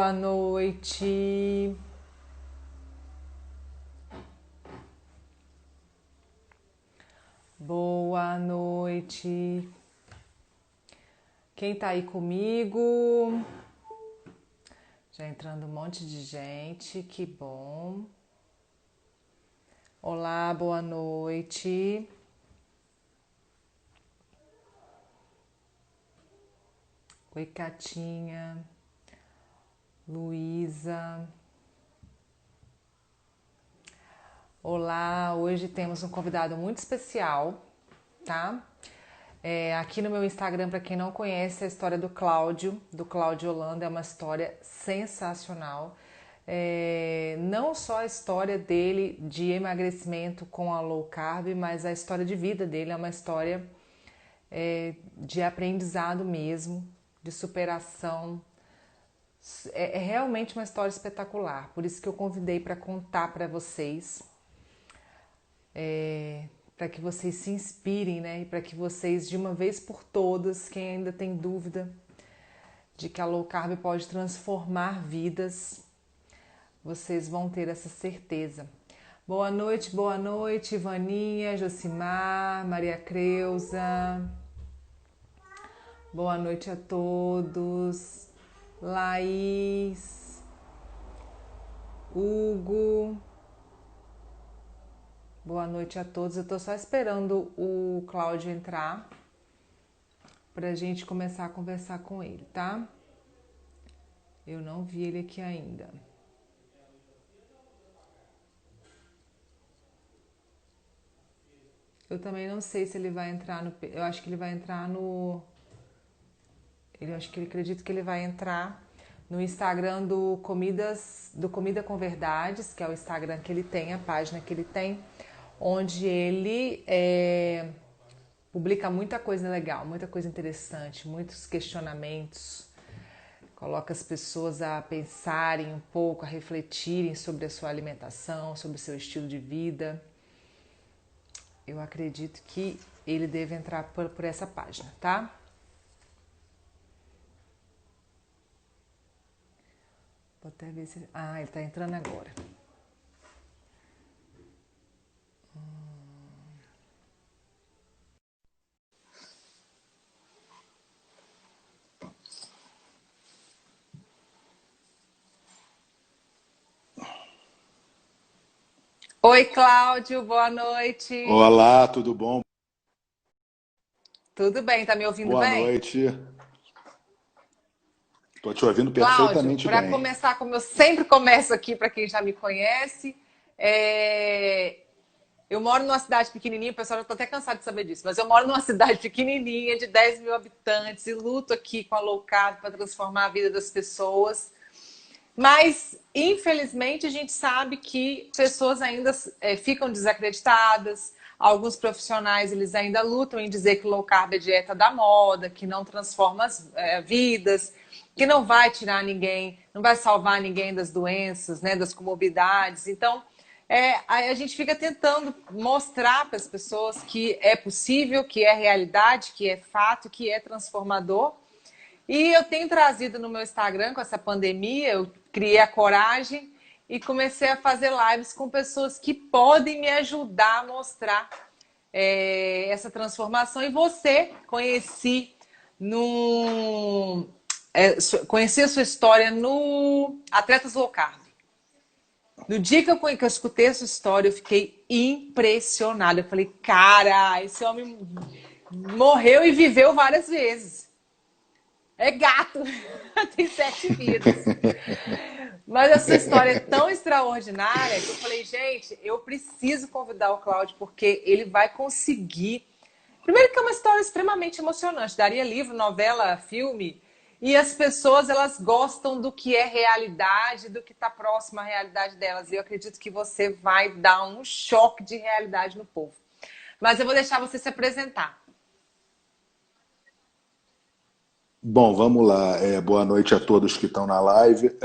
boa noite. Boa noite. Quem tá aí comigo? Já entrando um monte de gente, que bom. Olá, boa noite. Oi, Catinha, Luísa. Olá, hoje temos um convidado muito especial, tá? Aqui no meu Instagram, para quem não conhece, a história do Cláudio Holanda, é uma história sensacional. Não só a história dele de emagrecimento com a low carb, mas a história de vida dele é uma história de aprendizado mesmo, de superação. É realmente uma história espetacular, por isso que eu convidei para contar para vocês, para que vocês se inspirem, né? E para que vocês, de uma vez por todas, quem ainda tem dúvida de que a low carb pode transformar vidas, vocês vão ter essa certeza. Boa noite, Ivaninha, Josimar, Maria Creuza. Boa noite a todos. Laís, Hugo. Boa noite a todos. Eu tô só esperando o Cláudio entrar pra gente começar a conversar com ele, tá? Eu não vi ele aqui ainda. Eu também não sei se ele vai entrar no... Eu acho que ele vai entrar no... Eu acho que ele acredito que ele vai entrar no Instagram do Comida com Verdades, que é o Instagram que ele tem, a página que ele tem, onde ele publica muita coisa legal, muita coisa interessante, muitos questionamentos, coloca as pessoas a pensarem um pouco, a refletirem sobre a sua alimentação, sobre o seu estilo de vida. Eu acredito que ele deve entrar por essa página, tá? Vou até ver se... Ah, ele tá entrando agora. Oi, Cláudio, boa noite. Olá, tudo bom? Tudo bem? Tá me ouvindo Boa bem? noite. Estou te ouvindo Cláudio, perfeitamente para bem. começar, como eu sempre começo aqui, para quem já me conhece, é, eu moro numa cidade pequenininha, o pessoal já está até cansado de saber disso, mas eu moro numa cidade pequenininha, de 10 mil habitantes, e luto aqui com a low carb para transformar a vida das pessoas. Mas, infelizmente, a gente sabe que pessoas ainda ficam desacreditadas. Alguns profissionais eles ainda lutam em dizer que low carb é dieta da moda, que não transforma as vidas, que não vai tirar ninguém, não vai salvar ninguém das doenças, né, das comorbidades. Então, aí a gente fica tentando mostrar para as pessoas que é possível, que é realidade, que é fato, que é transformador. E eu tenho trazido no meu Instagram, com essa pandemia, eu criei a coragem e comecei a fazer lives com pessoas que podem me ajudar a mostrar essa transformação. E você, no, conheci a sua história no Atletas Low Carb. No dia que eu escutei essa história, eu fiquei impressionada. Eu falei, cara, esse homem morreu e viveu várias vezes. É gato, tem 7 vidas. Mas a sua história é tão extraordinária que eu falei, gente, eu preciso convidar o Cláudio porque ele vai conseguir. Primeiro que é uma história extremamente emocionante, daria livro, novela, filme, e as pessoas elas gostam do que é realidade, do que está próximo à realidade delas. E eu acredito que você vai dar um choque de realidade no povo. Mas eu vou deixar você se apresentar. Bom, vamos lá. Boa noite a todos que estão na live.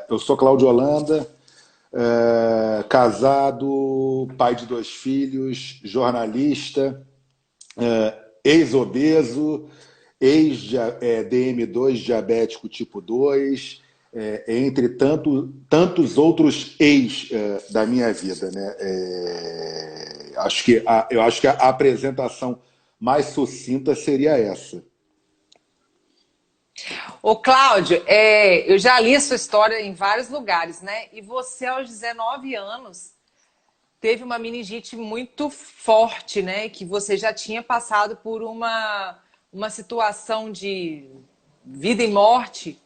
Eu sou Cláudio Holanda, casado, pai de 2 filhos, jornalista, ex-obeso, ex-DM2, diabético tipo 2. entre tantos outros ex da minha vida, né? Eu acho que a apresentação mais sucinta seria essa. Ô, Cláudio, eu já li a sua história em vários lugares, né? E você, aos 19 anos, teve uma meningite muito forte, né? Que você já tinha passado por uma situação de vida e morte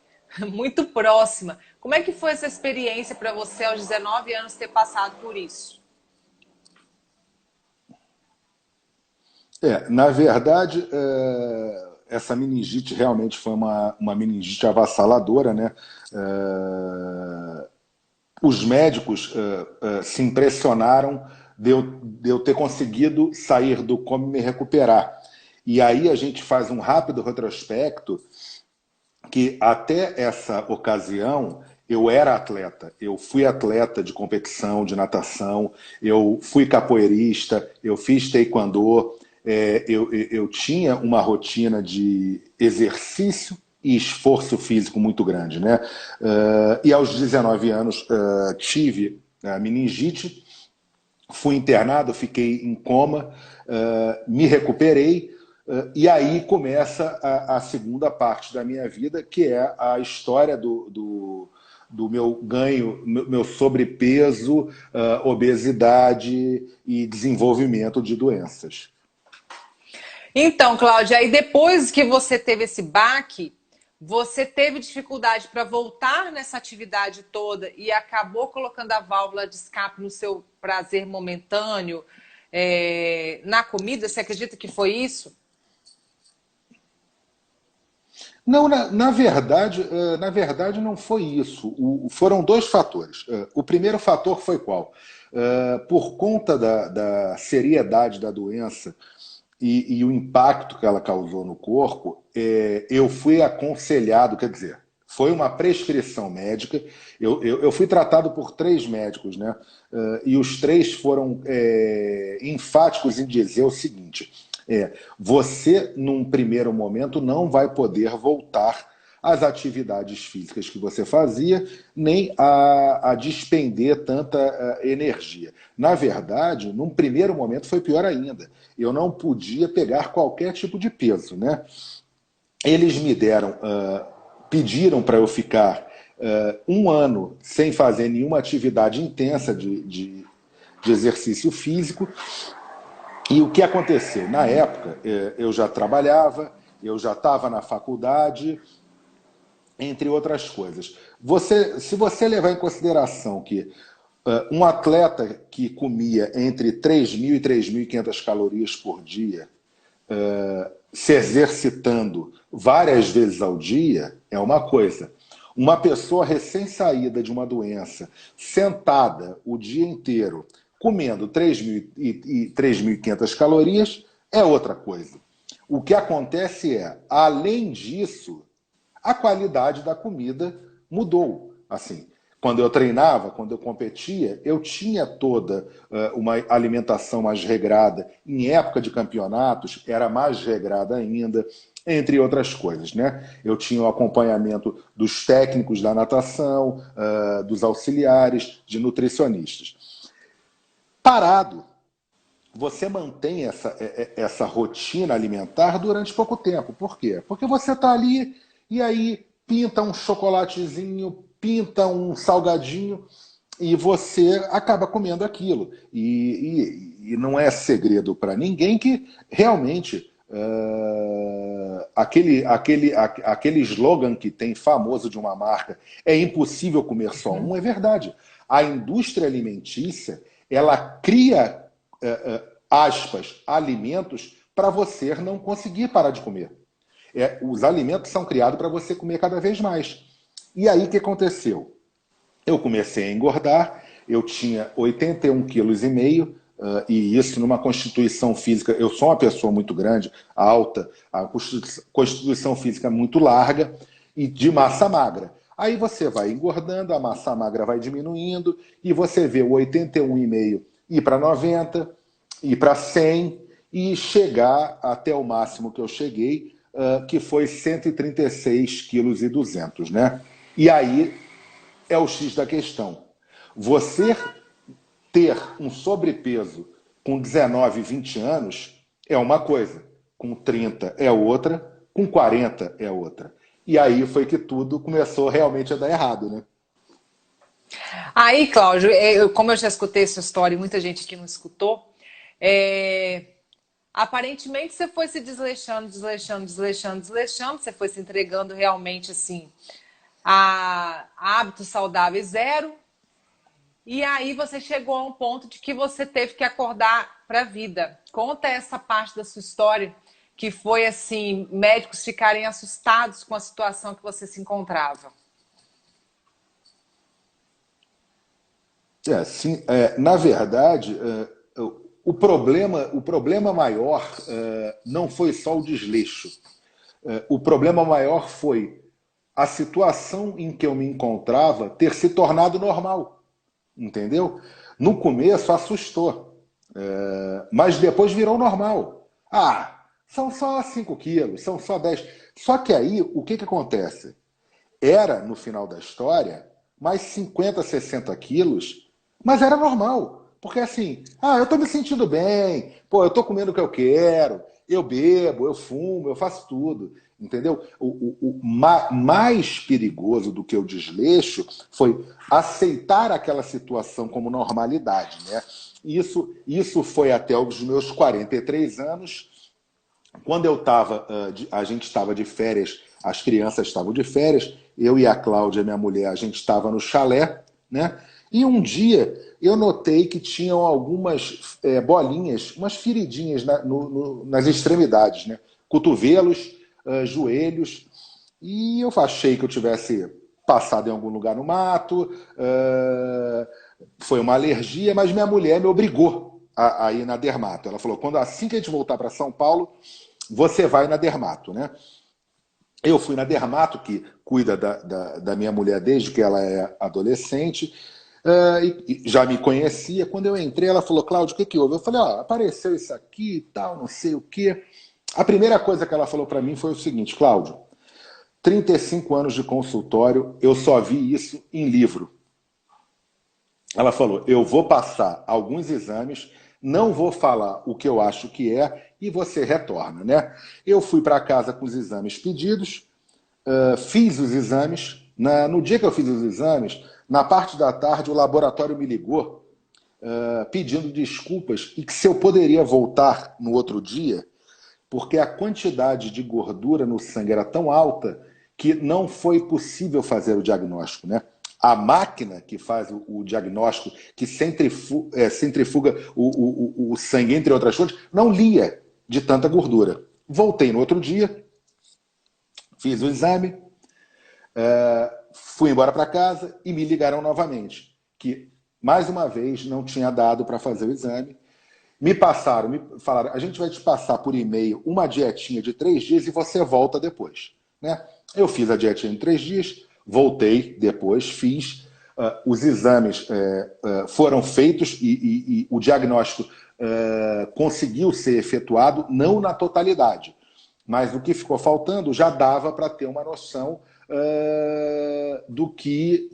muito próxima. Como é que foi essa experiência para você, aos 19 anos, ter passado por isso? Na verdade, essa meningite realmente foi uma meningite avassaladora, né? Os médicos se impressionaram de eu ter conseguido sair do coma e me recuperar. E aí a gente faz um rápido retrospecto que até essa ocasião eu era atleta. Eu fui atleta de competição, de natação, eu fui capoeirista, eu fiz taekwondo, eu tinha uma rotina de exercício e esforço físico muito grande, né? E aos 19 anos tive a meningite, fui internado, fiquei em coma, me recuperei, e aí começa a segunda parte da minha vida, que é a história do meu ganho, meu sobrepeso, obesidade e desenvolvimento de doenças. Então, Cláudia, aí depois que você teve esse baque, você teve dificuldade para voltar nessa atividade toda e acabou colocando a válvula de escape no seu prazer momentâneo, na comida? Você acredita que foi isso? Não, na verdade não foi isso. Foram dois fatores. O primeiro fator foi qual? Por conta da seriedade da doença e o impacto que ela causou no corpo, eu fui aconselhado, quer dizer, foi uma prescrição médica. Eu fui tratado por três médicos, né? E os três foram enfáticos em dizer o seguinte: você, num primeiro momento, não vai poder voltar às atividades físicas que você fazia, nem a despender tanta energia. Na verdade, num primeiro momento foi pior ainda. Eu não podia pegar qualquer tipo de peso, né? Eles me deram, pediram para eu ficar um ano sem fazer nenhuma atividade intensa de exercício físico. E o que aconteceu? Na época, eu já trabalhava, eu já estava na faculdade, entre outras coisas. Se você levar em consideração que um atleta que comia entre 3.000 e 3.500 calorias por dia, se exercitando várias vezes ao dia, é uma coisa. Uma pessoa recém-saída de uma doença, sentada o dia inteiro, comendo 3.000 e 3.500 calorias, é outra coisa. O que acontece além disso, a qualidade da comida mudou. Assim, quando eu treinava, quando eu competia, eu tinha toda uma alimentação mais regrada. Em época de campeonatos, era mais regrada ainda, entre outras coisas, né? Eu tinha o acompanhamento dos técnicos da natação, dos auxiliares, de nutricionistas. Parado, você mantém essa rotina alimentar durante pouco tempo. Por quê? Porque você está ali e aí pinta um chocolatezinho, pinta um salgadinho e você acaba comendo aquilo. E não é segredo para ninguém que realmente aquele slogan que tem famoso de uma marca, é impossível comer só um, é verdade. A indústria alimentícia, ela cria aspas, alimentos para você não conseguir parar de comer. Os alimentos são criados para você comer cada vez mais. E aí o que aconteceu? Eu comecei a engordar, eu tinha 81,5 kg, e isso numa constituição física, eu sou uma pessoa muito grande, alta, a constituição física muito larga e de massa magra. Aí você vai engordando, a massa magra vai diminuindo e você vê o 81,5 ir para 90, ir para 100 e chegar até o máximo que eu cheguei, que foi 136,2 kg, né? E aí é o X da questão. Você ter um sobrepeso com 19, 20 anos é uma coisa, com 30 é outra, com 40 é outra. E aí foi que tudo começou realmente a dar errado, né? Aí, Cláudio, como eu já escutei sua história e muita gente aqui não escutou, é, aparentemente você foi se desleixando, desleixando, desleixando, desleixando, você foi se entregando realmente assim a hábitos saudáveis zero, e aí você chegou a um ponto de que você teve que acordar para a vida. Conta essa parte da sua história, que foi assim, médicos ficarem assustados com a situação que você se encontrava. Sim, na verdade, o problema maior não foi só o desleixo. O problema maior foi a situação em que eu me encontrava ter se tornado normal, entendeu? No começo assustou, mas depois virou normal. Ah, são só 5 quilos, são só 10. Só que aí, o que acontece? Era, no final da história, mais 50, 60 quilos, mas era normal. Porque assim, eu tô me sentindo bem, pô, eu tô comendo o que eu quero, eu bebo, eu fumo, eu faço tudo. Entendeu? Mais perigoso do que o desleixo foi aceitar aquela situação como normalidade, né? Isso foi até os meus 43 anos, quando eu estava, a gente estava de férias, as crianças estavam de férias, eu e a Cláudia, minha mulher, a gente estava no chalé, né? E um dia eu notei que tinham algumas bolinhas, umas feridinhas nas extremidades, né? Cotovelos, joelhos, e eu achei que eu tivesse passado em algum lugar no mato, foi uma alergia, mas minha mulher me obrigou a ir na dermato. Ela falou, assim que a gente voltar para São Paulo, você vai na dermato, né? Eu fui na dermato, que cuida da minha mulher desde que ela é adolescente, e já me conhecia. Quando eu entrei, ela falou, Cláudio, o que que houve? Eu falei, apareceu isso aqui e tal, não sei o quê. A primeira coisa que ela falou para mim foi o seguinte, Cláudio, 35 anos de consultório, eu só vi isso em livro. Ela falou, eu vou passar alguns exames, não vou falar o que eu acho que é, e você retorna, né? Eu fui para casa com os exames pedidos, fiz os exames. No dia que eu fiz os exames, na parte da tarde, o laboratório me ligou pedindo desculpas e que se eu poderia voltar no outro dia, porque a quantidade de gordura no sangue era tão alta que não foi possível fazer o diagnóstico, né? A máquina que faz o diagnóstico, que centrifuga o sangue, entre outras coisas, não lia de tanta gordura. Voltei no outro dia, fiz o exame, fui embora para casa e me ligaram novamente, que mais uma vez não tinha dado para fazer o exame. Me falaram, a gente vai te passar por e-mail uma dietinha de 3 dias e você volta depois, né? Eu fiz a dietinha em 3 dias, voltei depois, fiz, os exames foram feitos e o diagnóstico conseguiu ser efetuado, não na totalidade, mas o que ficou faltando já dava para ter uma noção do que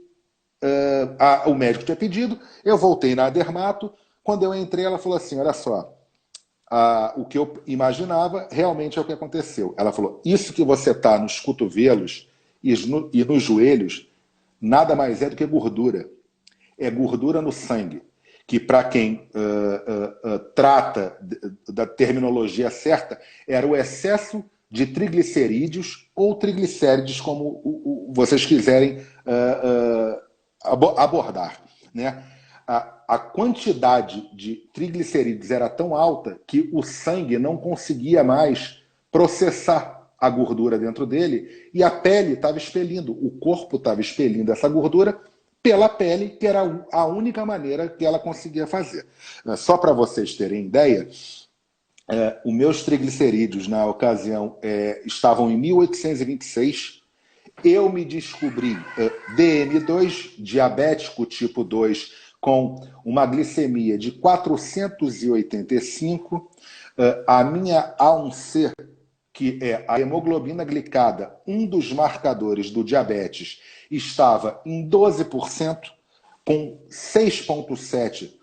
o médico tinha pedido. Eu voltei na dermato. Quando eu entrei, ela falou assim, olha só, o que eu imaginava realmente é o que aconteceu. Ela falou, isso que você está nos cotovelos e nos joelhos, nada mais é do que gordura. É gordura no sangue, que para quem trata da terminologia certa, era o excesso de triglicerídeos ou triglicérides, como vocês quiserem abordar, né? A quantidade de triglicerídeos era tão alta que o sangue não conseguia mais processar a gordura dentro dele e a pele estava expelindo, o corpo estava expelindo essa gordura pela pele, que era a única maneira que ela conseguia fazer. Só para vocês terem ideia, os meus triglicerídeos na ocasião estavam em 1826. Eu me descobri DM2, diabético tipo 2, com uma glicemia de 485. A minha A1C que é a hemoglobina glicada, um dos marcadores do diabetes, estava em 12%, com 6,7,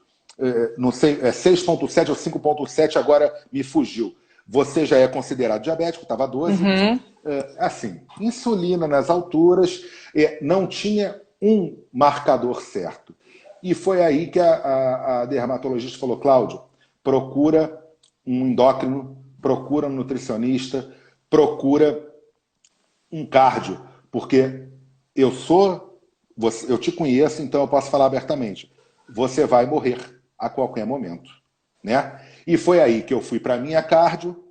não sei, 6,7 ou 5,7, agora me fugiu. Você já é considerado diabético, estava 12. Uhum. Assim, insulina nas alturas, não tinha um marcador certo. E foi aí que a dermatologista falou, Cláudio, procura um endócrino, procura um nutricionista, procura um cardio, porque eu te conheço, então eu posso falar abertamente. Você vai morrer a qualquer momento, né? E foi aí que eu fui para a minha cardio,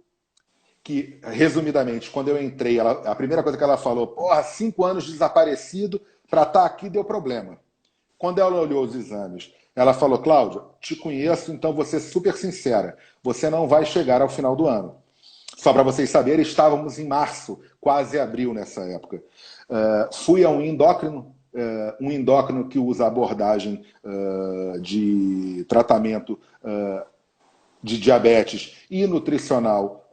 que, resumidamente, quando eu entrei, a primeira coisa que ela falou, porra, 5 anos desaparecido, para estar aqui deu problema. Quando ela olhou os exames, ela falou, Cláudia, te conheço, então vou ser super sincera, você não vai chegar ao final do ano. Só para vocês saberem, estávamos em março, quase abril nessa época. Fui a um endócrino que usa abordagem de tratamento de diabetes e nutricional,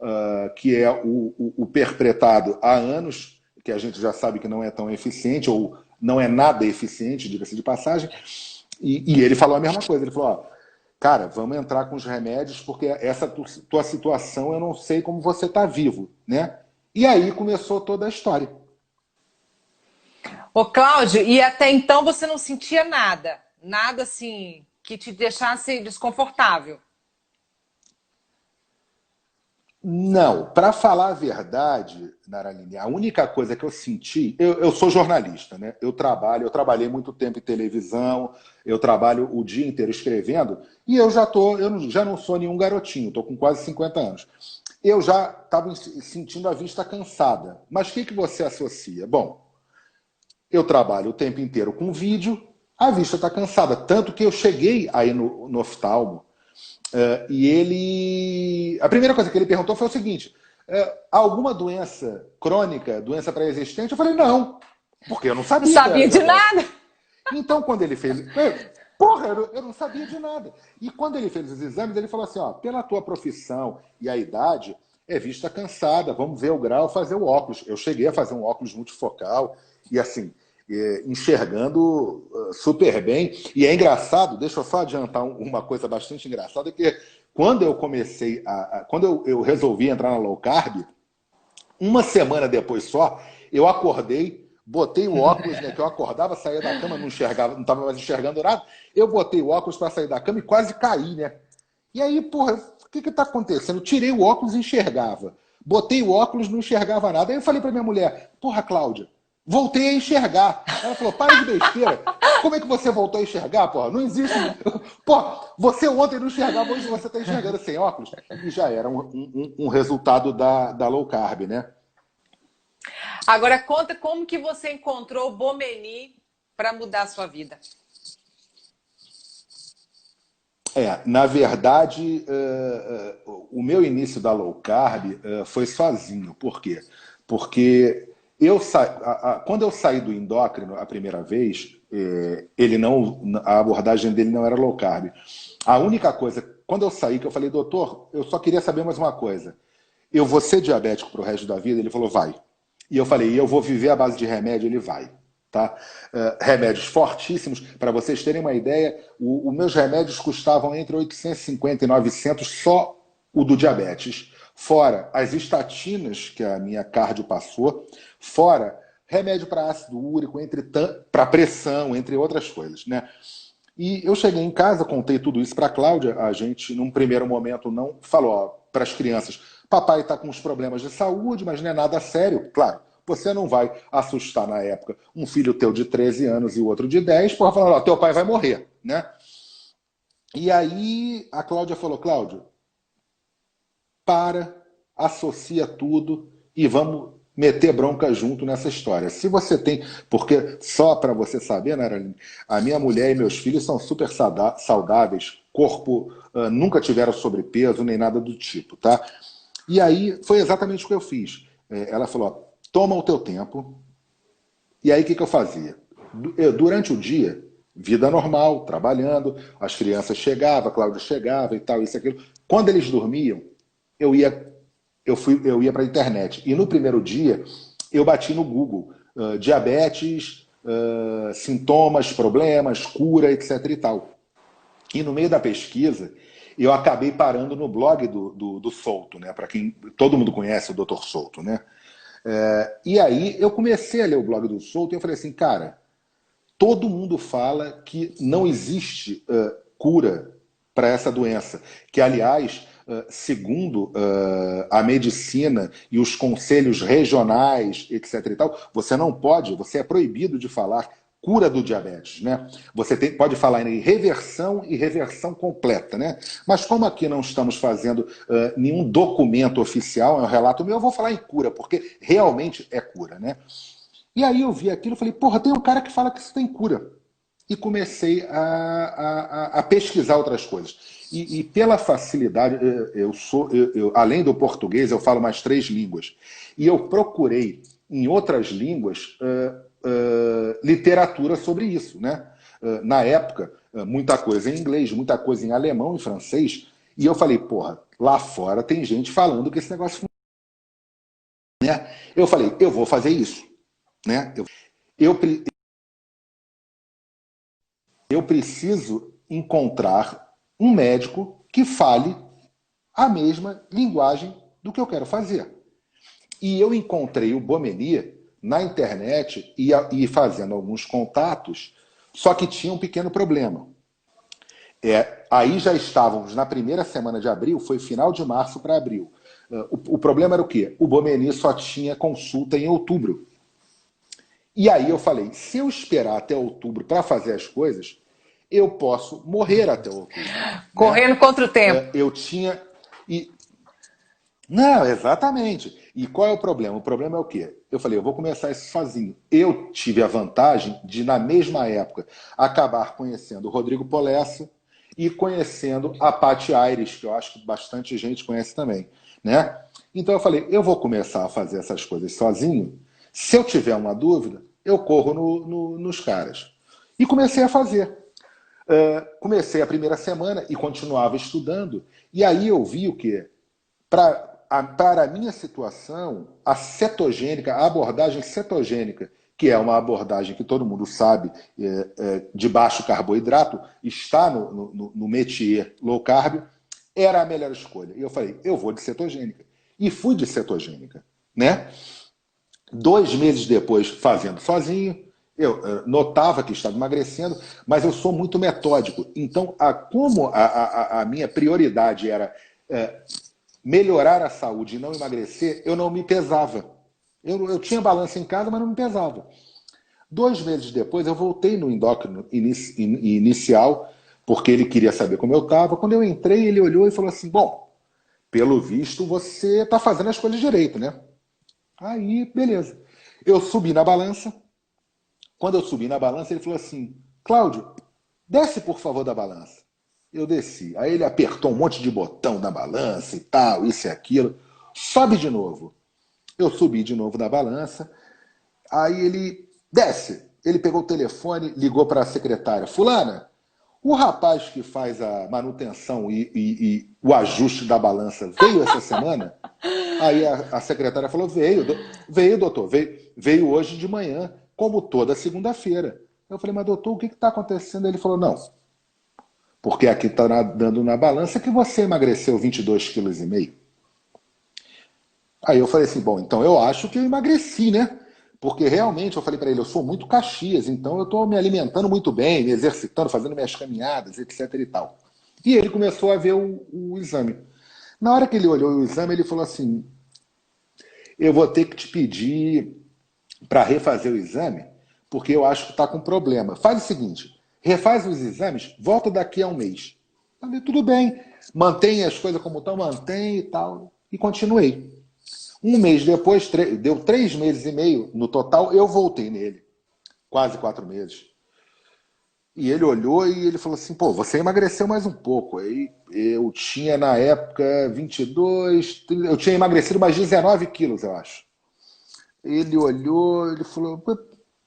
que é o perpretado há anos, que a gente já sabe que não é tão eficiente, ou não é nada eficiente, diga-se de passagem, e ele falou a mesma coisa, ele falou, ó, cara, vamos entrar com os remédios, porque essa tua situação eu não sei como você está vivo, né? E aí começou toda a história. Ô, Cláudio, e até então você não sentia nada? Nada assim que te deixasse desconfortável? Não, para falar a verdade, Naraline, a única coisa que eu senti, eu sou jornalista, né? Eu trabalhei muito tempo em televisão, eu trabalho o dia inteiro escrevendo, e já não sou nenhum garotinho, estou com quase 50 anos. Eu já estava sentindo a vista cansada. Mas o que você associa? Bom, eu trabalho o tempo inteiro com vídeo, a vista está cansada. Tanto que eu cheguei aí no oftalmo, e ele... A primeira coisa que ele perguntou foi o seguinte, alguma doença crônica, doença pré-existente? Eu falei, não, porque eu não Não sabia que eu era sabia de diabético. nada? Então, quando ele fez... Porra, eu não sabia de nada. E quando ele fez os exames, ele falou assim, ó, pela tua profissão e a idade, é vista cansada, vamos ver o grau, fazer o óculos. Eu cheguei a fazer um óculos multifocal e assim, enxergando super bem. E é engraçado, deixa eu só adiantar uma coisa bastante engraçada, que quando eu comecei quando eu resolvi entrar na low carb, uma semana depois só, eu acordei, botei o óculos, né, que eu acordava, saía da cama, não enxergava, não estava mais enxergando nada, eu botei o óculos para sair da cama e quase caí, né? E aí, porra, o que está acontecendo? Eu tirei o óculos e enxergava. Botei o óculos, não enxergava nada. Aí eu falei para minha mulher, porra, Cláudia, voltei a enxergar. Ela falou, para de besteira. Como é que você voltou a enxergar, porra? Não existe. Porra, você ontem não enxergava, hoje você está enxergando sem óculos. E já era um resultado da low carb, né? Agora conta como que você encontrou o Bomeni para mudar a sua vida. Na verdade, o meu início da low carb foi sozinho. Por quê? Porque quando eu saí do endócrino a primeira vez, a abordagem dele não era low carb. A única coisa, quando eu saí, que eu falei, doutor, eu só queria saber mais uma coisa. Eu vou ser diabético pro resto da vida? Ele falou, vai. E eu falei, eu vou viver à base de remédio? Ele vai. Tá? Remédios fortíssimos. Para vocês terem uma ideia, os meus remédios custavam entre 850 e 900, só o do diabetes. Fora as estatinas que a minha cardio passou, fora remédio para ácido úrico, para pressão, entre outras coisas. Né? E eu cheguei em casa, contei tudo isso para a Cláudia, a gente, num primeiro momento, não falou para as crianças, papai está com uns problemas de saúde, mas não é nada sério. Claro, você não vai assustar na época um filho teu de 13 anos e o outro de 10, porra, falando, ó, teu pai vai morrer, né? E aí a Cláudia falou, Cláudio, associa tudo e vamos meter bronca junto nessa história. Se você tem... Porque, só para você saber, Naraline, a minha mulher e meus filhos são super saudáveis, corpo, nunca tiveram sobrepeso, nem nada do tipo, tá? E aí foi exatamente o que eu fiz. Ela falou, ó, toma o teu tempo. E aí o que eu fazia? Durante o dia, vida normal, trabalhando, as crianças chegavam, a Cláudia chegava e tal, isso e aquilo. Quando eles dormiam, eu ia eu ia para a internet. E no primeiro dia, eu bati no Google, diabetes, sintomas, problemas, cura, etc. e tal. E no meio da pesquisa, eu acabei parando no blog do Souto, né? Para quem todo mundo conhece o Dr. Souto, né? E aí eu comecei a ler o blog do Souto e eu falei assim, cara, todo mundo fala que não existe cura para essa doença, que aliás, segundo a medicina e os conselhos regionais, etc. e tal, você é proibido de falar cura do diabetes, né? Você pode falar em reversão e reversão completa, né? Mas como aqui não estamos fazendo nenhum documento oficial, é um relato meu, eu vou falar em cura, porque realmente é cura, né? E aí eu vi aquilo e falei, porra, tem um cara que fala que isso tem cura. E comecei a pesquisar outras coisas. E pela facilidade, além do português, eu falo mais 3 línguas. E eu procurei em outras línguas literatura sobre isso, né? Na época, muita coisa em inglês, muita coisa em alemão e francês. E eu falei, porra, lá fora tem gente falando que esse negócio funciona, né? Eu falei, eu vou fazer isso, né? Eu, eu preciso encontrar um médico que fale a mesma linguagem do que eu quero fazer. E eu encontrei o Bomeni na internet e fazendo alguns contatos, só que tinha um pequeno problema. Aí já estávamos na primeira semana de abril, foi final de março para abril. O problema era o quê? O Bomeni só tinha consulta em outubro. E aí eu falei, se eu esperar até outubro para fazer as coisas, eu posso morrer até outubro. Correndo, né? Contra o tempo. Eu tinha... Não, exatamente. E qual é o problema? O problema é o quê? Eu falei, eu vou começar isso sozinho. Eu tive a vantagem de, na mesma época, acabar conhecendo o Rodrigo Polesso e conhecendo a Paty Aires, que eu acho que bastante gente conhece também, né? Então eu falei, eu vou começar a fazer essas coisas sozinho. Se eu tiver uma dúvida, eu corro nos caras. E comecei a fazer. Comecei a primeira semana e continuava estudando. E aí eu vi o quê? Para a minha situação, a cetogênica, a abordagem cetogênica, que é uma abordagem que todo mundo sabe, de baixo carboidrato, está no métier low carb, era a melhor escolha. E eu falei, eu vou de cetogênica. E fui de cetogênica, né? 2 meses depois, fazendo sozinho, eu notava que estava emagrecendo, mas eu sou muito metódico. Então, como a minha prioridade era melhorar a saúde e não emagrecer, eu não me pesava. Eu tinha balança em casa, mas não me pesava. 2 meses depois, eu voltei no endócrino inicial, porque ele queria saber como eu estava. Quando eu entrei, ele olhou e falou assim, bom, pelo visto, você está fazendo as coisas direito, né? Aí, beleza. Eu subi na balança. Quando eu subi na balança, ele falou assim, Cláudio, desce por favor da balança. Eu desci. Aí ele apertou um monte de botão na balança e tal, isso e aquilo. Sobe de novo. Eu subi de novo da balança. Aí ele desce. Ele pegou o telefone, ligou para a secretária. Fulana, o rapaz que faz a manutenção e o ajuste da balança veio essa semana? Aí a secretária falou, veio, doutor, veio hoje de manhã, como toda segunda-feira. Eu falei, mas doutor, o que está acontecendo? Ele falou, não, porque aqui está dando na balança que você emagreceu 22,5 kg. Aí eu falei assim, bom, então eu acho que eu emagreci, né? Porque realmente, eu falei para ele, eu sou muito Caxias, então eu estou me alimentando muito bem, me exercitando, fazendo minhas caminhadas, etc e tal. E ele começou a ver o exame. Na hora que ele olhou o exame, ele falou assim, eu vou ter que te pedir para refazer o exame, porque eu acho que está com problema. Faz o seguinte, refaz os exames, volta daqui a um mês. Eu falei, tudo bem, mantém as coisas como estão, mantém e tal. E continuei. 1 mês depois, deu 3 meses e meio no total, eu voltei nele. Quase 4 meses. E ele olhou e ele falou assim, pô, você emagreceu mais um pouco. Aí eu tinha na época 22, eu tinha emagrecido mais 19 quilos, eu acho. Ele olhou, ele falou,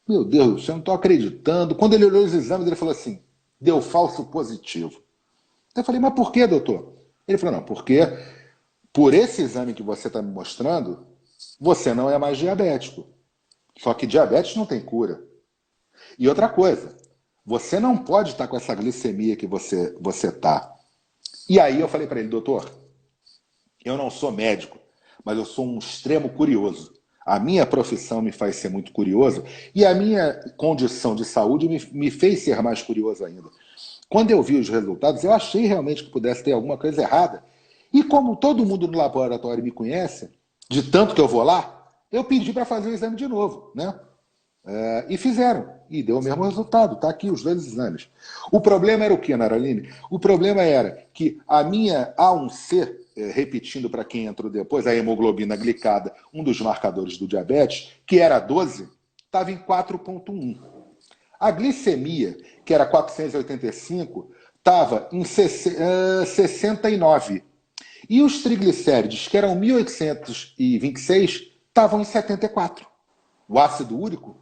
meu Deus, eu não estou acreditando. Quando ele olhou os exames, ele falou assim, deu falso positivo. Eu falei, mas por quê, doutor? Ele falou, não, porque por esse exame que você está me mostrando, você não é mais diabético. Só que diabetes não tem cura. E outra coisa, você não pode estar com essa glicemia que você está. E aí eu falei para ele, doutor, eu não sou médico, mas eu sou um extremo curioso. A minha profissão me faz ser muito curioso e a minha condição de saúde me fez ser mais curioso ainda. Quando eu vi os resultados, eu achei realmente que pudesse ter alguma coisa errada. E como todo mundo no laboratório me conhece, de tanto que eu vou lá, eu pedi para fazer o exame de novo, né? E fizeram. E deu o mesmo resultado. Está aqui os 2 exames. O problema era o que, Naraline? O problema era que a minha A1C, repetindo para quem entrou depois, a hemoglobina glicada, um dos marcadores do diabetes, que era 12, estava em 4,1. A glicemia, que era 485, estava em 69. E os triglicéridos, que eram 1826, estavam em 74. O ácido úrico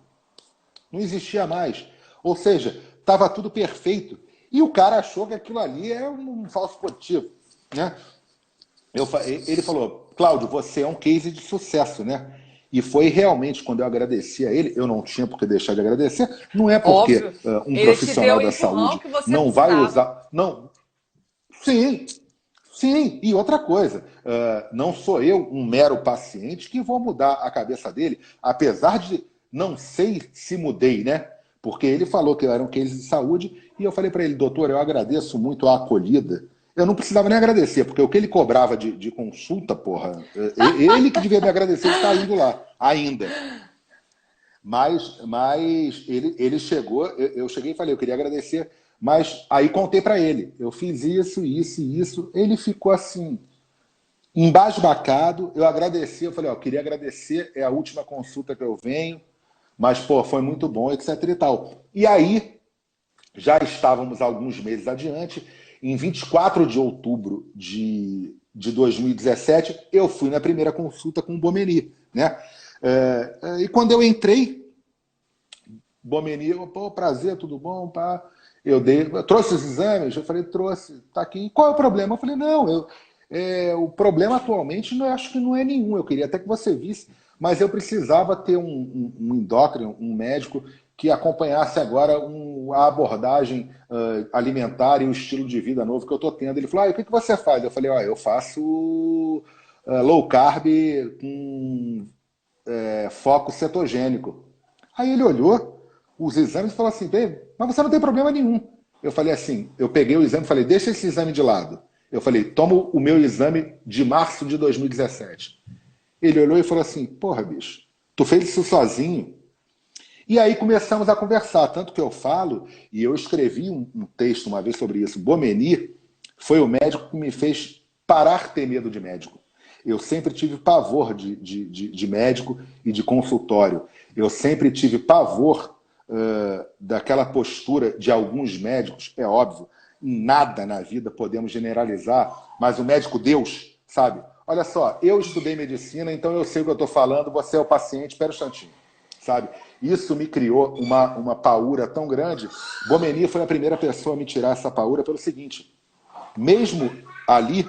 não existia mais. Ou seja, estava tudo perfeito. E o cara achou que aquilo ali é um falso positivo, né? Ele falou, Cláudio, você é um case de sucesso, né? E foi realmente quando eu agradeci a ele, eu não tinha por que deixar de agradecer, não é porque Óbvio. um Ele te deu profissional o da empurrão saúde que você não vai precisava. usar... Não, sim, sim. E outra coisa, não sou eu um mero paciente que vou mudar a cabeça dele, apesar de não sei se mudei, né? Porque ele falou que eu era um case de saúde e eu falei para ele, doutor, eu agradeço muito a acolhida. Eu não precisava nem agradecer, porque o que ele cobrava de consulta, porra, ele que devia me agradecer de estar indo lá, ainda. Mas ele chegou, eu cheguei e falei, eu queria agradecer, mas aí contei para ele, eu fiz isso, isso e isso, ele ficou assim, embasbacado, eu agradeci, eu falei, ó, queria agradecer, é a última consulta que eu venho, mas, pô, foi muito bom, etc e tal. E aí, já estávamos alguns meses adiante, em 24 de outubro de 2017, eu fui na primeira consulta com o Bomeni, né? E quando eu entrei, Bomeni, pô, prazer, tudo bom, pá. Eu trouxe os exames? Eu falei, trouxe, tá aqui. Qual é o problema? Eu falei, não, o problema atualmente eu acho que não é nenhum. Eu queria até que você visse, mas eu precisava ter um endócrino, um médico que acompanhasse agora a abordagem alimentar e o estilo de vida novo que eu estou tendo. Ele falou, o que você faz? Eu falei, eu faço low carb com foco cetogênico. Aí ele olhou os exames e falou assim, mas você não tem problema nenhum. Eu falei assim, eu peguei o exame e falei, deixa esse exame de lado. Eu falei, toma o meu exame de março de 2017. Ele olhou e falou assim, porra, bicho, tu fez isso sozinho? E aí começamos a conversar, tanto que eu falo, e eu escrevi um texto uma vez sobre isso, Bomeni foi o médico que me fez parar de ter medo de médico. Eu sempre tive pavor de médico e de consultório. Eu sempre tive pavor daquela postura de alguns médicos, é óbvio, em nada na vida podemos generalizar, mas o médico Deus, sabe? Olha só, eu estudei medicina, então eu sei o que eu estou falando, você é o paciente, espera um instantinho, sabe? Isso me criou uma paura tão grande. Bomeni foi a primeira pessoa a me tirar essa paura pelo seguinte, mesmo ali,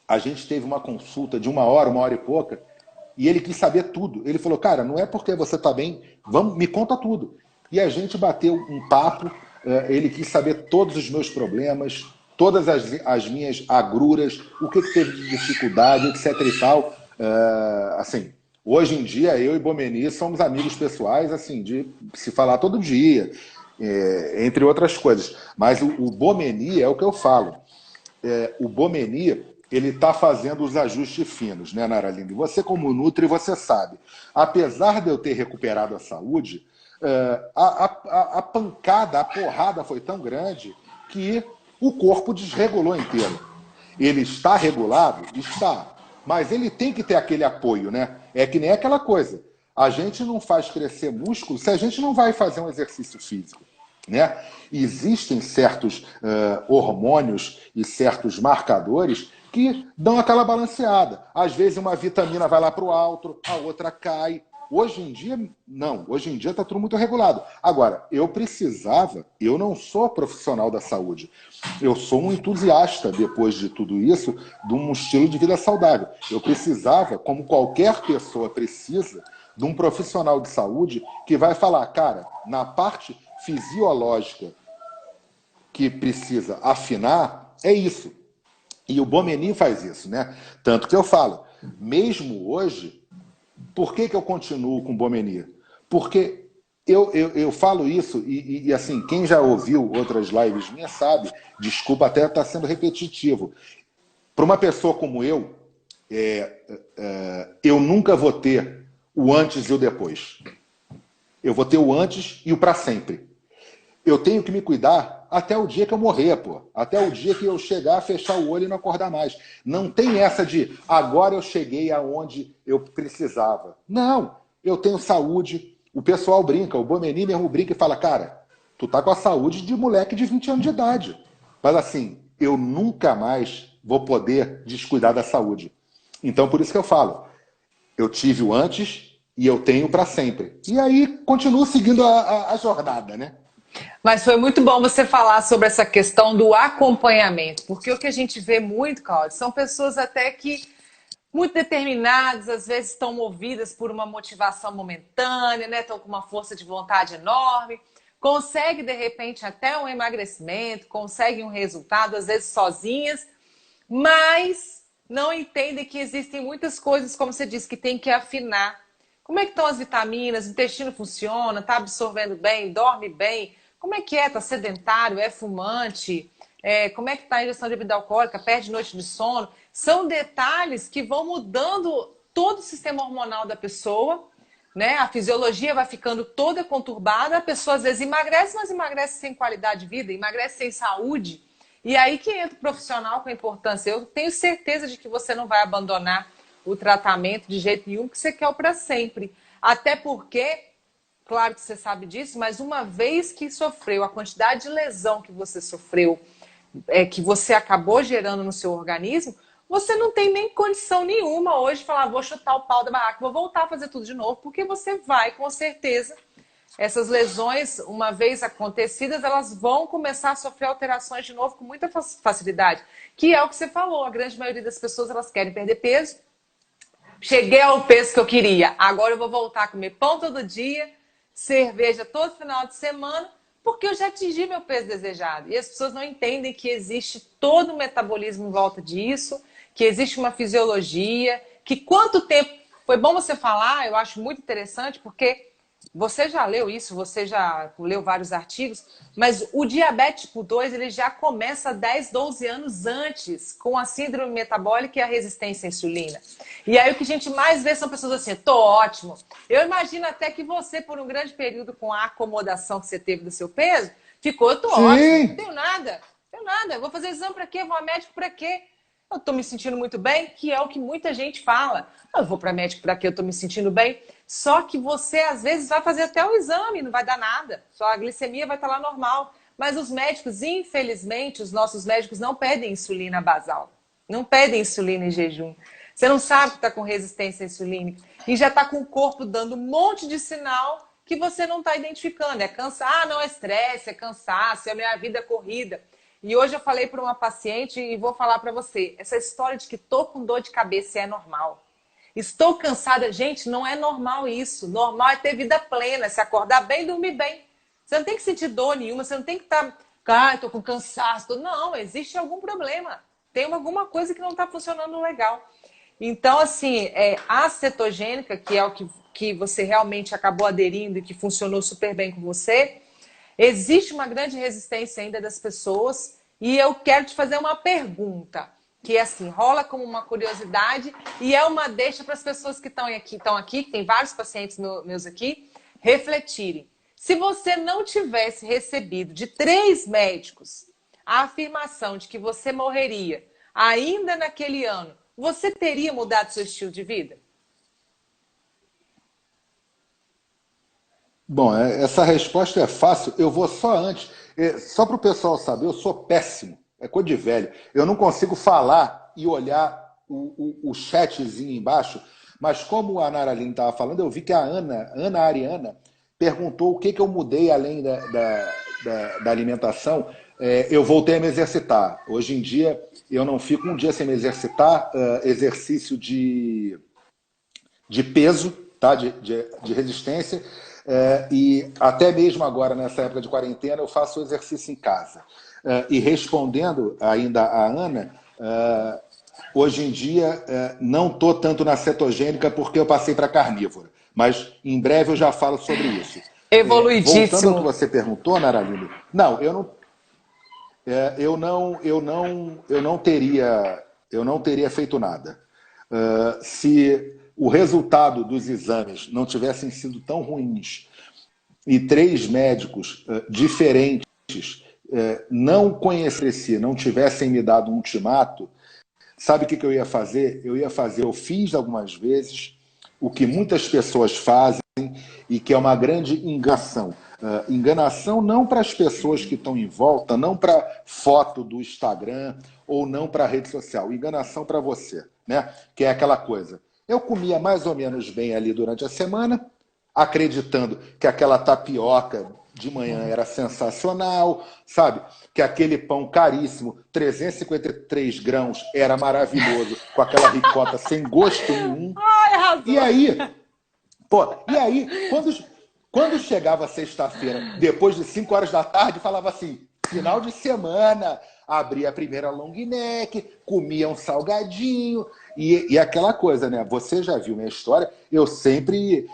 a gente teve uma consulta de uma hora e pouca, e ele quis saber tudo. Ele falou, cara, não é porque você está bem, me conta tudo. E a gente bateu um papo, ele quis saber todos os meus problemas, todas as minhas agruras, o que teve de dificuldade, etc e tal. Assim, hoje em dia, eu e Bomeni somos amigos pessoais, assim, de se falar todo dia, entre outras coisas. Mas o Bomeni é o que eu falo. O Bomeni, ele está fazendo os ajustes finos, né, Naraline? Você, como Nutri, você sabe. Apesar de eu ter recuperado a saúde, a pancada, a porrada foi tão grande que o corpo desregulou inteiro. Ele está regulado? Está. Mas ele tem que ter aquele apoio, né? É que nem aquela coisa. A gente não faz crescer músculo se a gente não vai fazer um exercício físico. Né? Existem certos hormônios e certos marcadores que dão aquela balanceada. Às vezes uma vitamina vai lá para o alto, a outra cai. Hoje em dia, não. Hoje em dia está tudo muito regulado. Agora, eu não sou profissional da saúde. Eu sou um entusiasta, depois de tudo isso, de um estilo de vida saudável. Eu precisava, como qualquer pessoa precisa, de um profissional de saúde que vai falar, cara, na parte fisiológica que precisa afinar, é isso. E o Bomeni faz isso, né? Tanto que eu falo, mesmo hoje, por que eu continuo com o Bomeni? Porque eu falo isso, assim, quem já ouviu outras lives minhas sabe, desculpa até estar sendo repetitivo. Para uma pessoa como eu nunca vou ter o antes e o depois. Eu vou ter o antes e o para sempre. Eu tenho que me cuidar até o dia que eu morrer, pô. Até o dia que eu chegar, fechar o olho e não acordar mais. Não tem essa de agora eu cheguei aonde eu precisava. Não, eu tenho saúde. O pessoal brinca, o Bomeni mesmo brinca e fala, cara, tu tá com a saúde de moleque de 20 anos de idade. Mas assim, eu nunca mais vou poder descuidar da saúde. Então, por isso que eu falo, eu tive o antes e eu tenho para sempre. E aí, continuo seguindo a jornada, né? Mas foi muito bom você falar sobre essa questão do acompanhamento, porque o que a gente vê muito, Claudio, são pessoas até que muito determinadas, às vezes estão movidas por uma motivação momentânea, né? Estão com uma força de vontade enorme, consegue de repente até um emagrecimento, conseguem um resultado, às vezes sozinhas, mas não entendem que existem muitas coisas, como você disse, que tem que afinar. Como é que estão as vitaminas? O intestino funciona? Está absorvendo bem? Dorme bem? Como é que é? Está sedentário? É fumante? Como é que está a ingestão de bebida alcoólica? Perde noite de sono? São detalhes que vão mudando todo o sistema hormonal da pessoa, né? A fisiologia vai ficando toda conturbada, a pessoa às vezes emagrece, mas emagrece sem qualidade de vida, emagrece sem saúde. E aí que entra o profissional com a importância. Eu tenho certeza de que você não vai abandonar o tratamento de jeito nenhum, que você quer o para sempre. Até porque, claro que você sabe disso, mas uma vez que sofreu, a quantidade de lesão que você sofreu, que você acabou gerando no seu organismo, você não tem nem condição nenhuma hoje de falar, vou chutar o pau da barraca, vou voltar a fazer tudo de novo, porque você vai, com certeza, essas lesões, uma vez acontecidas, elas vão começar a sofrer alterações de novo com muita facilidade, que é o que você falou, a grande maioria das pessoas, elas querem perder peso, cheguei ao peso que eu queria, agora eu vou voltar a comer pão todo dia, cerveja todo final de semana, porque eu já atingi meu peso desejado. E as pessoas não entendem que existe todo um metabolismo em volta disso, que existe uma fisiologia, que quanto tempo... Foi bom você falar, eu acho muito interessante, porque você já leu isso, você já leu vários artigos, mas o diabetes tipo 2 ele já começa 10, 12 anos antes, com a síndrome metabólica e a resistência à insulina. E aí o que a gente mais vê são pessoas assim, tô ótimo. Eu imagino até que você, por um grande período, com a acomodação que você teve do seu peso, ficou, eu tô ótimo, não Sim. tenho nada, vou fazer exame pra quê? Vou a médico pra quê? Eu tô me sentindo muito bem, que é o que muita gente fala. Eu vou para médico para quê? Eu tô me sentindo bem. Só que você, às vezes, vai fazer até o exame, não vai dar nada. Só a glicemia vai estar lá normal. Mas os médicos, infelizmente, os nossos médicos não pedem insulina basal. Não pedem insulina em jejum. Você não sabe que está com resistência insulínica. E já está com o corpo dando um monte de sinal que você não está identificando. É cansaço, não é estresse, é cansaço, é a minha vida corrida. E hoje eu falei para uma paciente e vou falar para você. Essa história de que estou com dor de cabeça é normal. Estou cansada. Gente, não é normal isso. Normal é ter vida plena, se acordar bem e dormir bem. Você não tem que sentir dor nenhuma, você não tem que estar... estou com cansaço. Não, existe algum problema. Tem alguma coisa que não está funcionando legal. Então, assim, a cetogênica, que é o que você realmente acabou aderindo e que funcionou super bem com você, existe uma grande resistência ainda das pessoas e eu quero te fazer uma pergunta que assim, rola como uma curiosidade e é uma deixa para as pessoas que estão aqui, que tem vários pacientes meus aqui, refletirem. Se você não tivesse recebido de 3 médicos a afirmação de que você morreria ainda naquele ano, você teria mudado seu estilo de vida? Bom, essa resposta é fácil. Eu vou só antes. Só para o pessoal saber, eu sou péssimo. É coisa de velho. Eu não consigo falar e olhar o chatzinho embaixo, Mas como a Nara Aline estava falando, eu vi que a Ana Ariana, perguntou o que, que eu mudei além da alimentação. Eu voltei a me exercitar. Hoje em dia, eu não fico um dia sem me exercitar. Exercício de peso, tá? de resistência. E até mesmo agora, nessa época de quarentena, eu faço exercício em casa. E respondendo ainda a Ana, hoje em dia não estou tanto na cetogênica porque eu passei para carnívora. Mas em breve eu já falo sobre isso. Voltando ao que Evoluidíssimo. você perguntou, Naralino, não, eu não teria feito nada. Se o resultado dos exames não tivessem sido tão ruins e 3 médicos diferentes não conhecessem, não tivessem me dado um ultimato, sabe o que eu ia fazer? Eu fiz algumas vezes o que muitas pessoas fazem e que é uma grande enganação. Enganação não para as pessoas que estão em volta, não para foto do Instagram ou não para a rede social. Enganação para você, né? Que é aquela coisa. Eu comia mais ou menos bem ali durante a semana, acreditando que aquela tapioca de manhã era sensacional, sabe? Que aquele pão caríssimo, 353 grãos, era maravilhoso, com aquela ricota sem gosto nenhum. Ai, E arrasou. aí, quando chegava sexta-feira, depois de 5 horas da tarde, falava assim, final de semana, abria a primeira long neck, comia um salgadinho, e aquela coisa, né? Você já viu minha história, eu sempre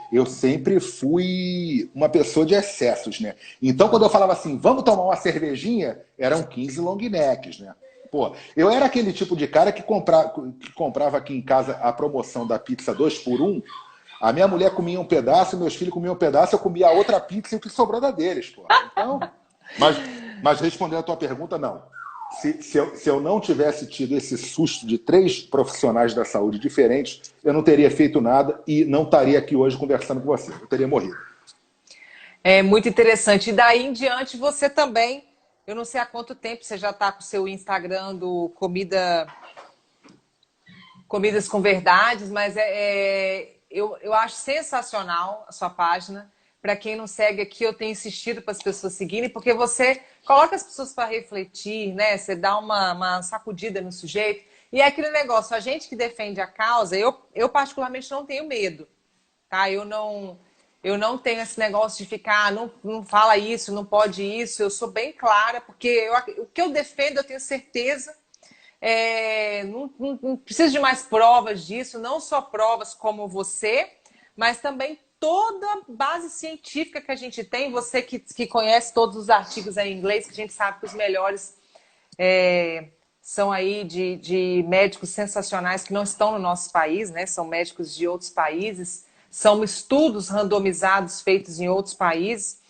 fui uma pessoa de excessos, né? Então, quando eu falava assim, vamos tomar uma cervejinha, eram 15 long necks, né? Pô, eu era aquele tipo de cara que comprava aqui em casa a promoção da pizza 2 por 1. A minha mulher comia um pedaço, meus filhos comiam um pedaço, eu comia a outra pizza e o que sobrou da deles, pô. Então, mas respondendo a tua pergunta, não. Se eu não tivesse tido esse susto de 3 profissionais da saúde diferentes, eu não teria feito nada e não estaria aqui hoje conversando com você. Eu teria morrido. É muito interessante. E daí em diante você também, eu não sei há quanto tempo você já está com o seu Instagram do Comidas com Verdades, mas eu acho sensacional a sua página. Para quem não segue aqui, eu tenho insistido para as pessoas seguirem, porque você coloca as pessoas para refletir, né? Você dá uma sacudida no sujeito. E é aquele negócio, a gente que defende a causa, eu particularmente não tenho medo, tá? Eu não tenho esse negócio de ficar, não fala isso, não pode isso. Eu sou bem clara, porque o que eu defendo, eu tenho certeza. Não preciso de mais provas disso, não só provas como você, mas também toda a base científica que a gente tem. Você que conhece todos os artigos em inglês, que a gente sabe que os melhores são aí de médicos sensacionais que não estão no nosso país, né? São médicos de outros países, são estudos randomizados feitos em outros países.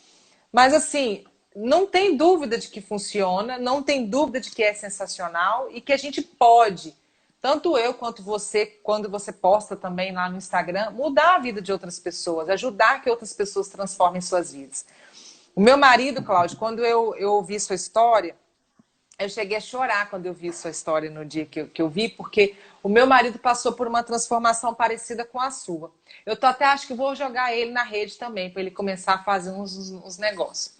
Mas assim, não tem dúvida de que funciona, não tem dúvida de que é sensacional e que a gente pode, tanto eu quanto você, quando você posta também lá no Instagram, mudar a vida de outras pessoas, ajudar que outras pessoas transformem suas vidas. O meu marido, Cláudio, quando eu ouvi sua história, eu cheguei a chorar quando eu vi sua história no dia que eu vi, porque o meu marido passou por uma transformação parecida com a sua. Eu até acho que vou jogar ele na rede também, para ele começar a fazer uns negócios.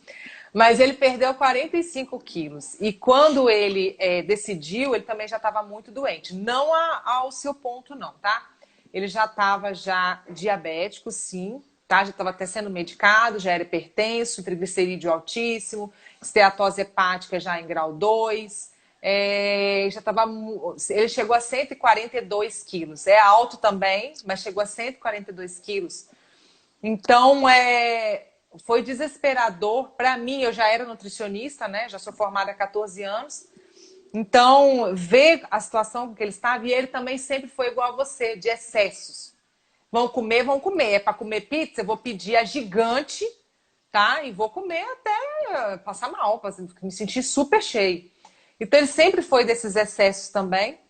Mas ele perdeu 45 quilos. E quando ele decidiu, ele também já estava muito doente. Não ao seu ponto, não, tá? Ele já estava diabético, sim, tá? Já estava até sendo medicado, já era hipertenso, triglicerídeo altíssimo, esteatose hepática já em grau 2. Ele chegou a 142 quilos. É alto também, mas chegou a 142 quilos. Então, foi desesperador. Para mim, eu já era nutricionista, né? Já sou formada há 14 anos. Então, ver a situação que ele estava, e ele também sempre foi igual a você, de excessos. Vão comer, vão comer. É para comer pizza, eu vou pedir a gigante, tá? E vou comer até passar mal, para me sentir super cheio. Então, ele sempre foi desses excessos também.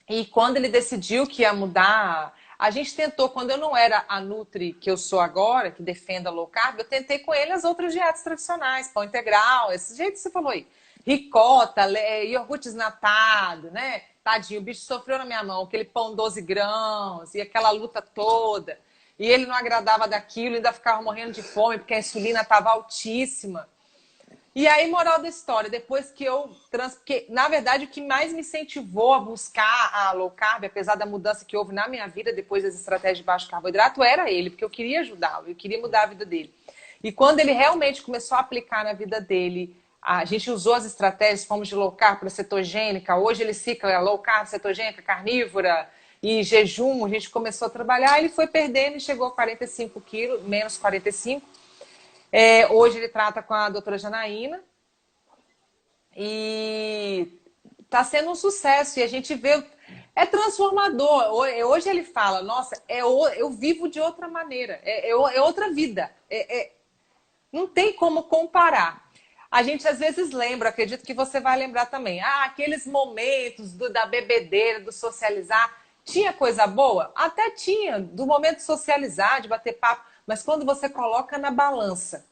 E quando ele decidiu que ia mudar, a gente tentou, quando eu não era a Nutri que eu sou agora, que defende a low carb, eu tentei com ele as outras dietas tradicionais, pão integral, esse jeito que você falou aí. ricota, iogurte desnatado, né? Tadinho, o bicho sofreu na minha mão, aquele pão 12 grãos e aquela luta toda. E ele não agradava daquilo, ainda ficava morrendo de fome porque a insulina estava altíssima. E aí, moral da história, depois que porque, na verdade, o que mais me incentivou a buscar a low carb, apesar da mudança que houve na minha vida depois das estratégias de baixo carboidrato, era ele, porque eu queria ajudá-lo, eu queria mudar a vida dele. E quando ele realmente começou a aplicar na vida dele, a gente usou as estratégias, fomos de low carb para cetogênica, hoje ele cicla low carb, cetogênica, carnívora e jejum, a gente começou a trabalhar, ele foi perdendo e chegou a 45 quilos, menos 45. Hoje ele trata com a doutora Janaína e está sendo um sucesso. E a gente vê, é transformador. Hoje ele fala, nossa, eu vivo de outra maneira, é outra vida. Não tem como comparar. A gente às vezes lembra, acredito que você vai lembrar também, aqueles momentos da bebedeira, do socializar. Tinha coisa boa? Até tinha, do momento de socializar, de bater papo. Mas quando você coloca na balança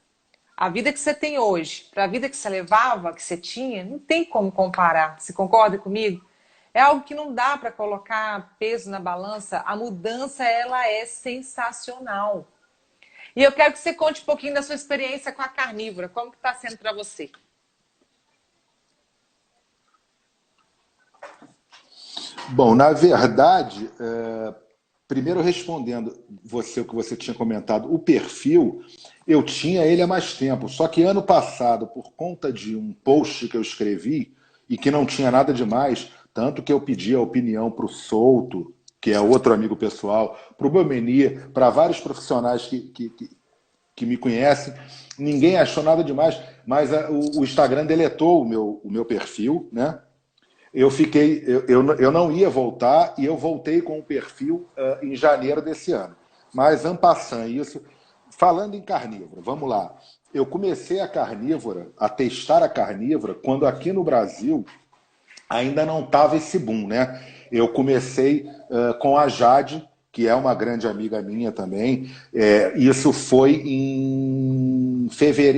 a vida que você tem hoje para a vida que você levava, que você tinha, não tem como comparar. Você concorda comigo? É algo que não dá para colocar peso na balança. A mudança, ela é sensacional. E eu quero que você conte um pouquinho da sua experiência com a carnívora. Como que está sendo para você? Bom, na verdade, primeiro respondendo o que você tinha comentado, o perfil, eu tinha ele há mais tempo. Só que ano passado, por conta de um post que eu escrevi e que não tinha nada demais, tanto que eu pedi a opinião para o Souto, que é outro amigo pessoal, para o Bomeni, para vários profissionais que me conhecem, ninguém achou nada demais, mas o Instagram deletou o meu perfil, né? Eu não ia voltar e eu voltei com o perfil em janeiro desse ano. Mas, en passant, isso, falando em carnívora, vamos lá. Eu comecei a testar a carnívora, quando aqui no Brasil ainda não estava esse boom, né? Eu comecei com a Jade, que é uma grande amiga minha também. Isso foi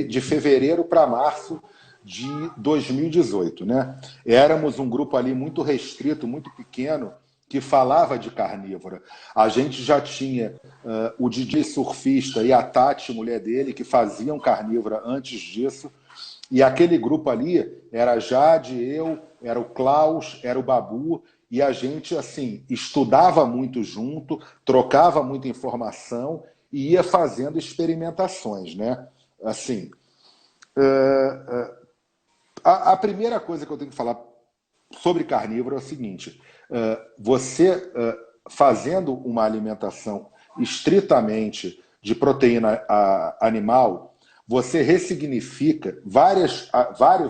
de fevereiro para março de 2018, né? Éramos um grupo ali muito restrito, muito pequeno, que falava de carnívora. A gente já tinha o DJ surfista e a Tati, mulher dele, que faziam carnívora antes disso. E aquele grupo ali era a Jade, eu, era o Klaus, era o Babu, e a gente assim estudava muito junto, trocava muita informação e ia fazendo experimentações, né? Assim, a primeira coisa que eu tenho que falar sobre carnívoro é o seguinte: você fazendo uma alimentação estritamente de proteína animal, você ressignifica vários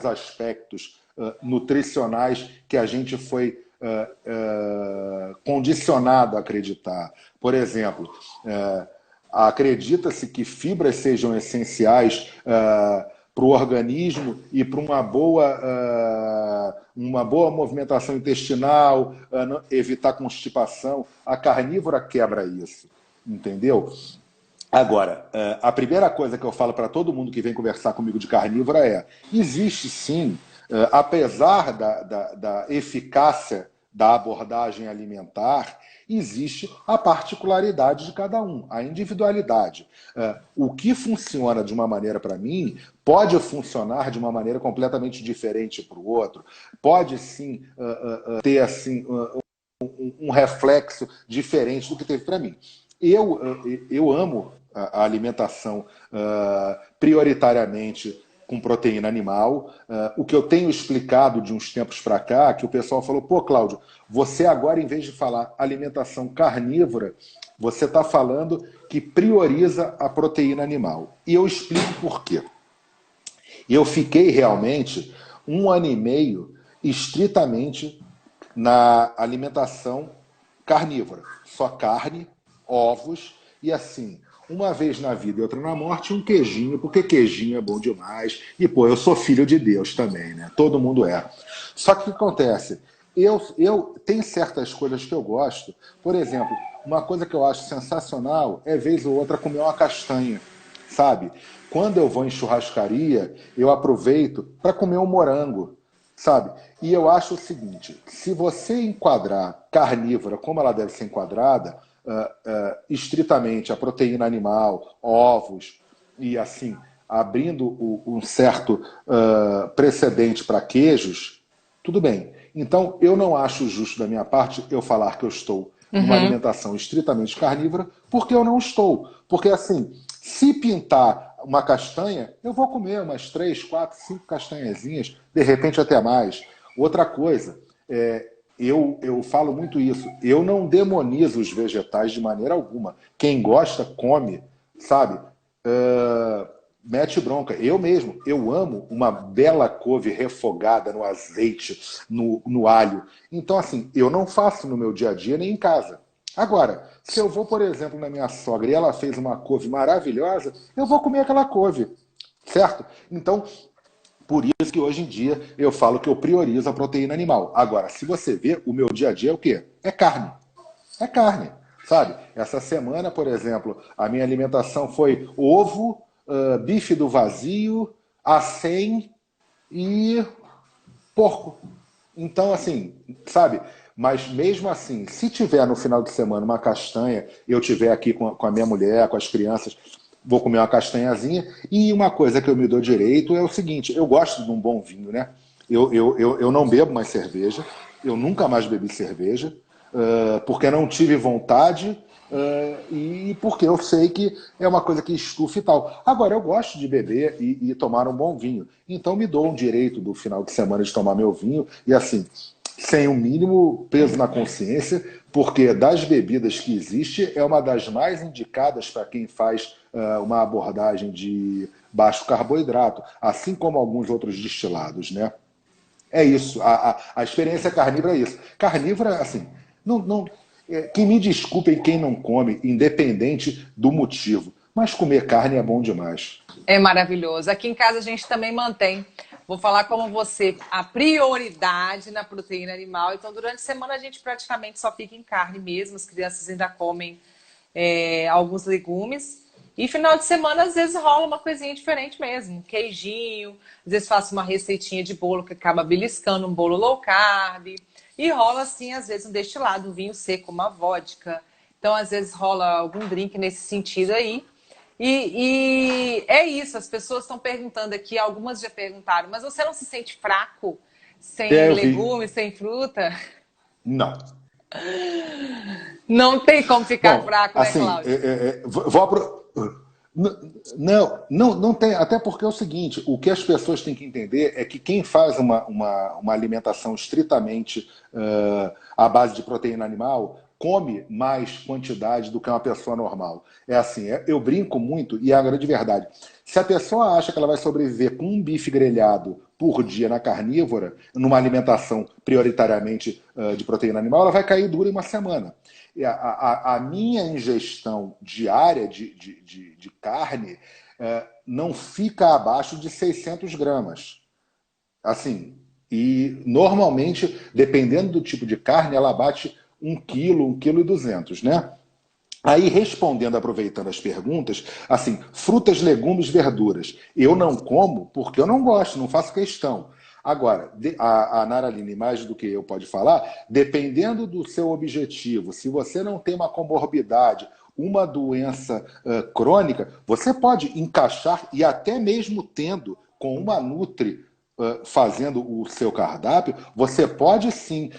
aspectos nutricionais que a gente foi condicionado a acreditar. Por exemplo, acredita-se que fibras sejam essenciais para o organismo e para uma boa movimentação intestinal, evitar constipação. A carnívora quebra isso, entendeu? Agora, a primeira coisa que eu falo para todo mundo que vem conversar comigo de carnívora existe sim, apesar da eficácia da abordagem alimentar, existe a particularidade de cada um, a individualidade. O que funciona de uma maneira para mim pode funcionar de uma maneira completamente diferente para o outro, pode sim ter assim um reflexo diferente do que teve para mim. Eu amo a alimentação prioritariamente com proteína animal. O que eu tenho explicado de uns tempos para cá, que o pessoal falou, pô, Cláudio, você agora, em vez de falar alimentação carnívora, você está falando que prioriza a proteína animal. E eu explico por quê. Eu fiquei realmente 1 ano e meio estritamente na alimentação carnívora. Só carne, ovos e assim, uma vez na vida e outra na morte, um queijinho, porque queijinho é bom demais. E, pô, eu sou filho de Deus também, né? Todo mundo é. Só que o que acontece? Eu tenho certas coisas que eu gosto. Por exemplo, uma coisa que eu acho sensacional é, vez ou outra, comer uma castanha. sabe? Quando eu vou em churrascaria, eu aproveito para comer um morango, sabe? E eu acho o seguinte, se você enquadrar carnívora como ela deve ser enquadrada, estritamente a proteína animal, ovos e assim, abrindo um certo precedente para queijos, tudo bem. Então, eu não acho justo da minha parte eu falar que eu estou numa Uhum. alimentação estritamente carnívora, porque eu não estou. Porque, assim, se pintar uma castanha, eu vou comer umas 3, 4, 5 castanhazinhas, de repente até mais. Outra coisa, eu falo muito isso, eu não demonizo os vegetais de maneira alguma. Quem gosta, come, sabe? Mete bronca. Eu mesmo, eu amo uma bela couve refogada no azeite, no alho. Então, assim, eu não faço no meu dia a dia nem em casa. Agora, se eu vou, por exemplo, na minha sogra e ela fez uma couve maravilhosa, eu vou comer aquela couve, certo? Então, por isso que hoje em dia eu falo que eu priorizo a proteína animal. Agora, se você vê, o meu dia a dia é o quê? É carne. É carne, sabe? Essa semana, por exemplo, a minha alimentação foi ovo, bife do vazio, acém e porco. Então, assim, sabe? Mas mesmo assim, se tiver no final de semana uma castanha, eu tiver aqui com a minha mulher, com as crianças, vou comer uma castanhazinha. E uma coisa que eu me dou direito é o seguinte: eu gosto de um bom vinho, né? Eu não bebo mais cerveja, eu nunca mais bebi cerveja, porque não tive vontade. E porque eu sei que é uma coisa que estufa e tal. Agora, eu gosto de beber e tomar um bom vinho. Então, me dou o direito do final de semana de tomar meu vinho. E assim, sem o mínimo peso na consciência, porque das bebidas que existe, é uma das mais indicadas para quem faz uma abordagem de baixo carboidrato, assim como alguns outros destilados, né? É isso. A experiência carnívora é isso. Carnívora, assim, que me desculpem quem não come, independente do motivo. Mas comer carne é bom demais. É maravilhoso. Aqui em casa a gente também mantém. Vou falar como você, a prioridade na proteína animal. Então, durante a semana a gente praticamente só fica em carne mesmo. As crianças ainda comem alguns legumes. E final de semana, às vezes, rola uma coisinha diferente mesmo. Um queijinho, às vezes faço uma receitinha de bolo que acaba beliscando, um bolo low carb. E rola, assim, às vezes, um destilado, um vinho seco, uma vodka. Então, às vezes, rola algum drink nesse sentido aí. E é isso, as pessoas estão perguntando aqui, algumas já perguntaram, mas você não se sente fraco sem Eu vi. legumes, sem fruta? Não. Não tem como ficar Bom, fraco, né, assim, Cláudio? vou não tem, até porque é o seguinte, o que as pessoas têm que entender é que quem faz uma alimentação estritamente à base de proteína animal come mais quantidade do que uma pessoa normal. É assim, eu brinco muito e é a grande verdade. Se a pessoa acha que ela vai sobreviver com um bife grelhado por dia na carnívora, numa alimentação prioritariamente de proteína animal, ela vai cair dura em uma semana. E a minha ingestão diária de carne não fica abaixo de 600 gramas. Assim, e normalmente, dependendo do tipo de carne, ela bate 1 quilo, 1,2 kg, né? Aí, respondendo, aproveitando as perguntas, assim, frutas, legumes, verduras. Eu não como porque eu não gosto, não faço questão. Agora, a Nara Aline, mais do que eu pode falar, dependendo do seu objetivo, se você não tem uma comorbidade, uma doença crônica, você pode encaixar, e até mesmo tendo, com uma Nutri fazendo o seu cardápio, você pode sim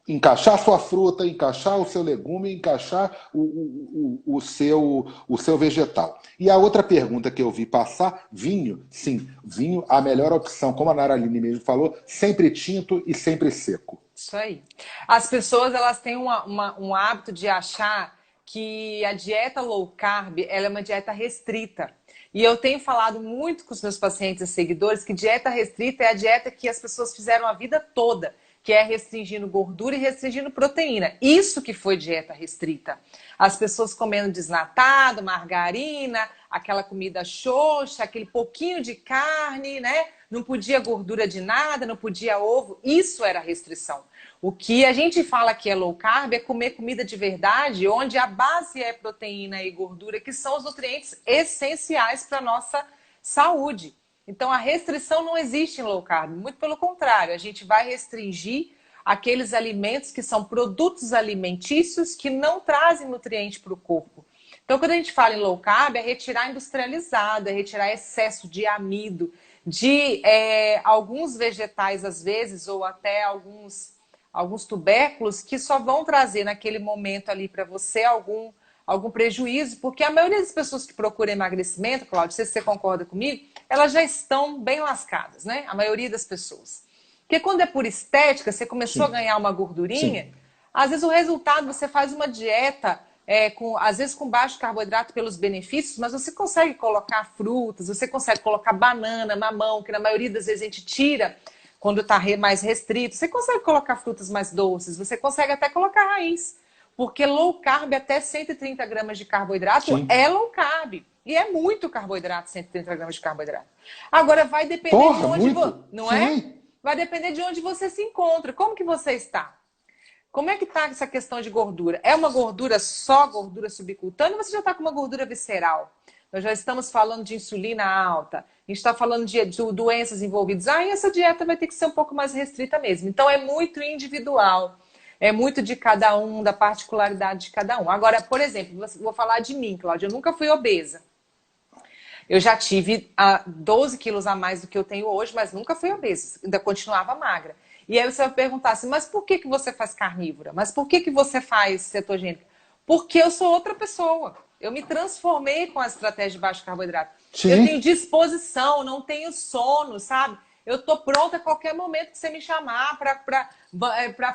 encaixar sua fruta, encaixar o seu legume, encaixar o seu vegetal. E a outra pergunta que eu vi passar, vinho, sim, vinho, a melhor opção, como a Nara Aline mesmo falou, sempre tinto e sempre seco. Isso aí. As pessoas elas têm um hábito de achar que a dieta low carb ela é uma dieta restrita. E eu tenho falado muito com os meus pacientes e seguidores que dieta restrita é a dieta que as pessoas fizeram a vida toda, que é restringindo gordura e restringindo proteína. Isso que foi dieta restrita. As pessoas comendo desnatado, margarina, aquela comida xoxa, aquele pouquinho de carne, né? não podia gordura de nada, não podia ovo. Isso era restrição. O que a gente fala que é low carb é comer comida de verdade, onde a base é proteína e gordura, que são os nutrientes essenciais para a nossa saúde. Então, a restrição não existe em low carb. Muito pelo contrário, a gente vai restringir aqueles alimentos que são produtos alimentícios que não trazem nutriente para o corpo. Então, quando a gente fala em low carb, é retirar industrializado, é retirar excesso de amido, de alguns vegetais, às vezes, ou até alguns tubérculos que só vão trazer naquele momento ali para você algum prejuízo, porque a maioria das pessoas que procuram emagrecimento, Cláudio, não sei se você concorda comigo, elas já estão bem lascadas, né? A maioria das pessoas. Porque quando é por estética, você começou a ganhar uma gordurinha, às vezes o resultado, você faz uma dieta, às vezes com baixo carboidrato pelos benefícios, mas você consegue colocar frutas, você consegue colocar banana, mamão, que na maioria das vezes a gente tira quando está mais restrito. Você consegue colocar frutas mais doces, você consegue até colocar raiz. Porque low carb, até 130 gramas de carboidrato, é low carb. E é muito carboidrato, 130 gramas de carboidrato. Agora, vai depender de onde você... Não é? Vai depender de onde você se encontra. Como que você está? Como é que está essa questão de gordura? É uma gordura só, gordura subcutânea, ou você já está com uma gordura visceral? Nós já estamos falando de insulina alta, a gente está falando de doenças envolvidas. E essa dieta vai ter que ser um pouco mais restrita mesmo. Então, é muito individual. É muito de cada um, da particularidade de cada um. Agora, por exemplo, vou falar de mim, Cláudia. Eu nunca fui obesa. Eu já tive 12 quilos a mais do que eu tenho hoje, mas nunca fui obesa. Ainda continuava magra. E aí você vai perguntar assim, mas por que você faz carnívora? Mas por que você faz cetogênica? Porque eu sou outra pessoa. Eu me transformei com a estratégia de baixo carboidrato. Sim. Eu tenho disposição, não tenho sono, sabe? Eu estou pronta a qualquer momento que você me chamar para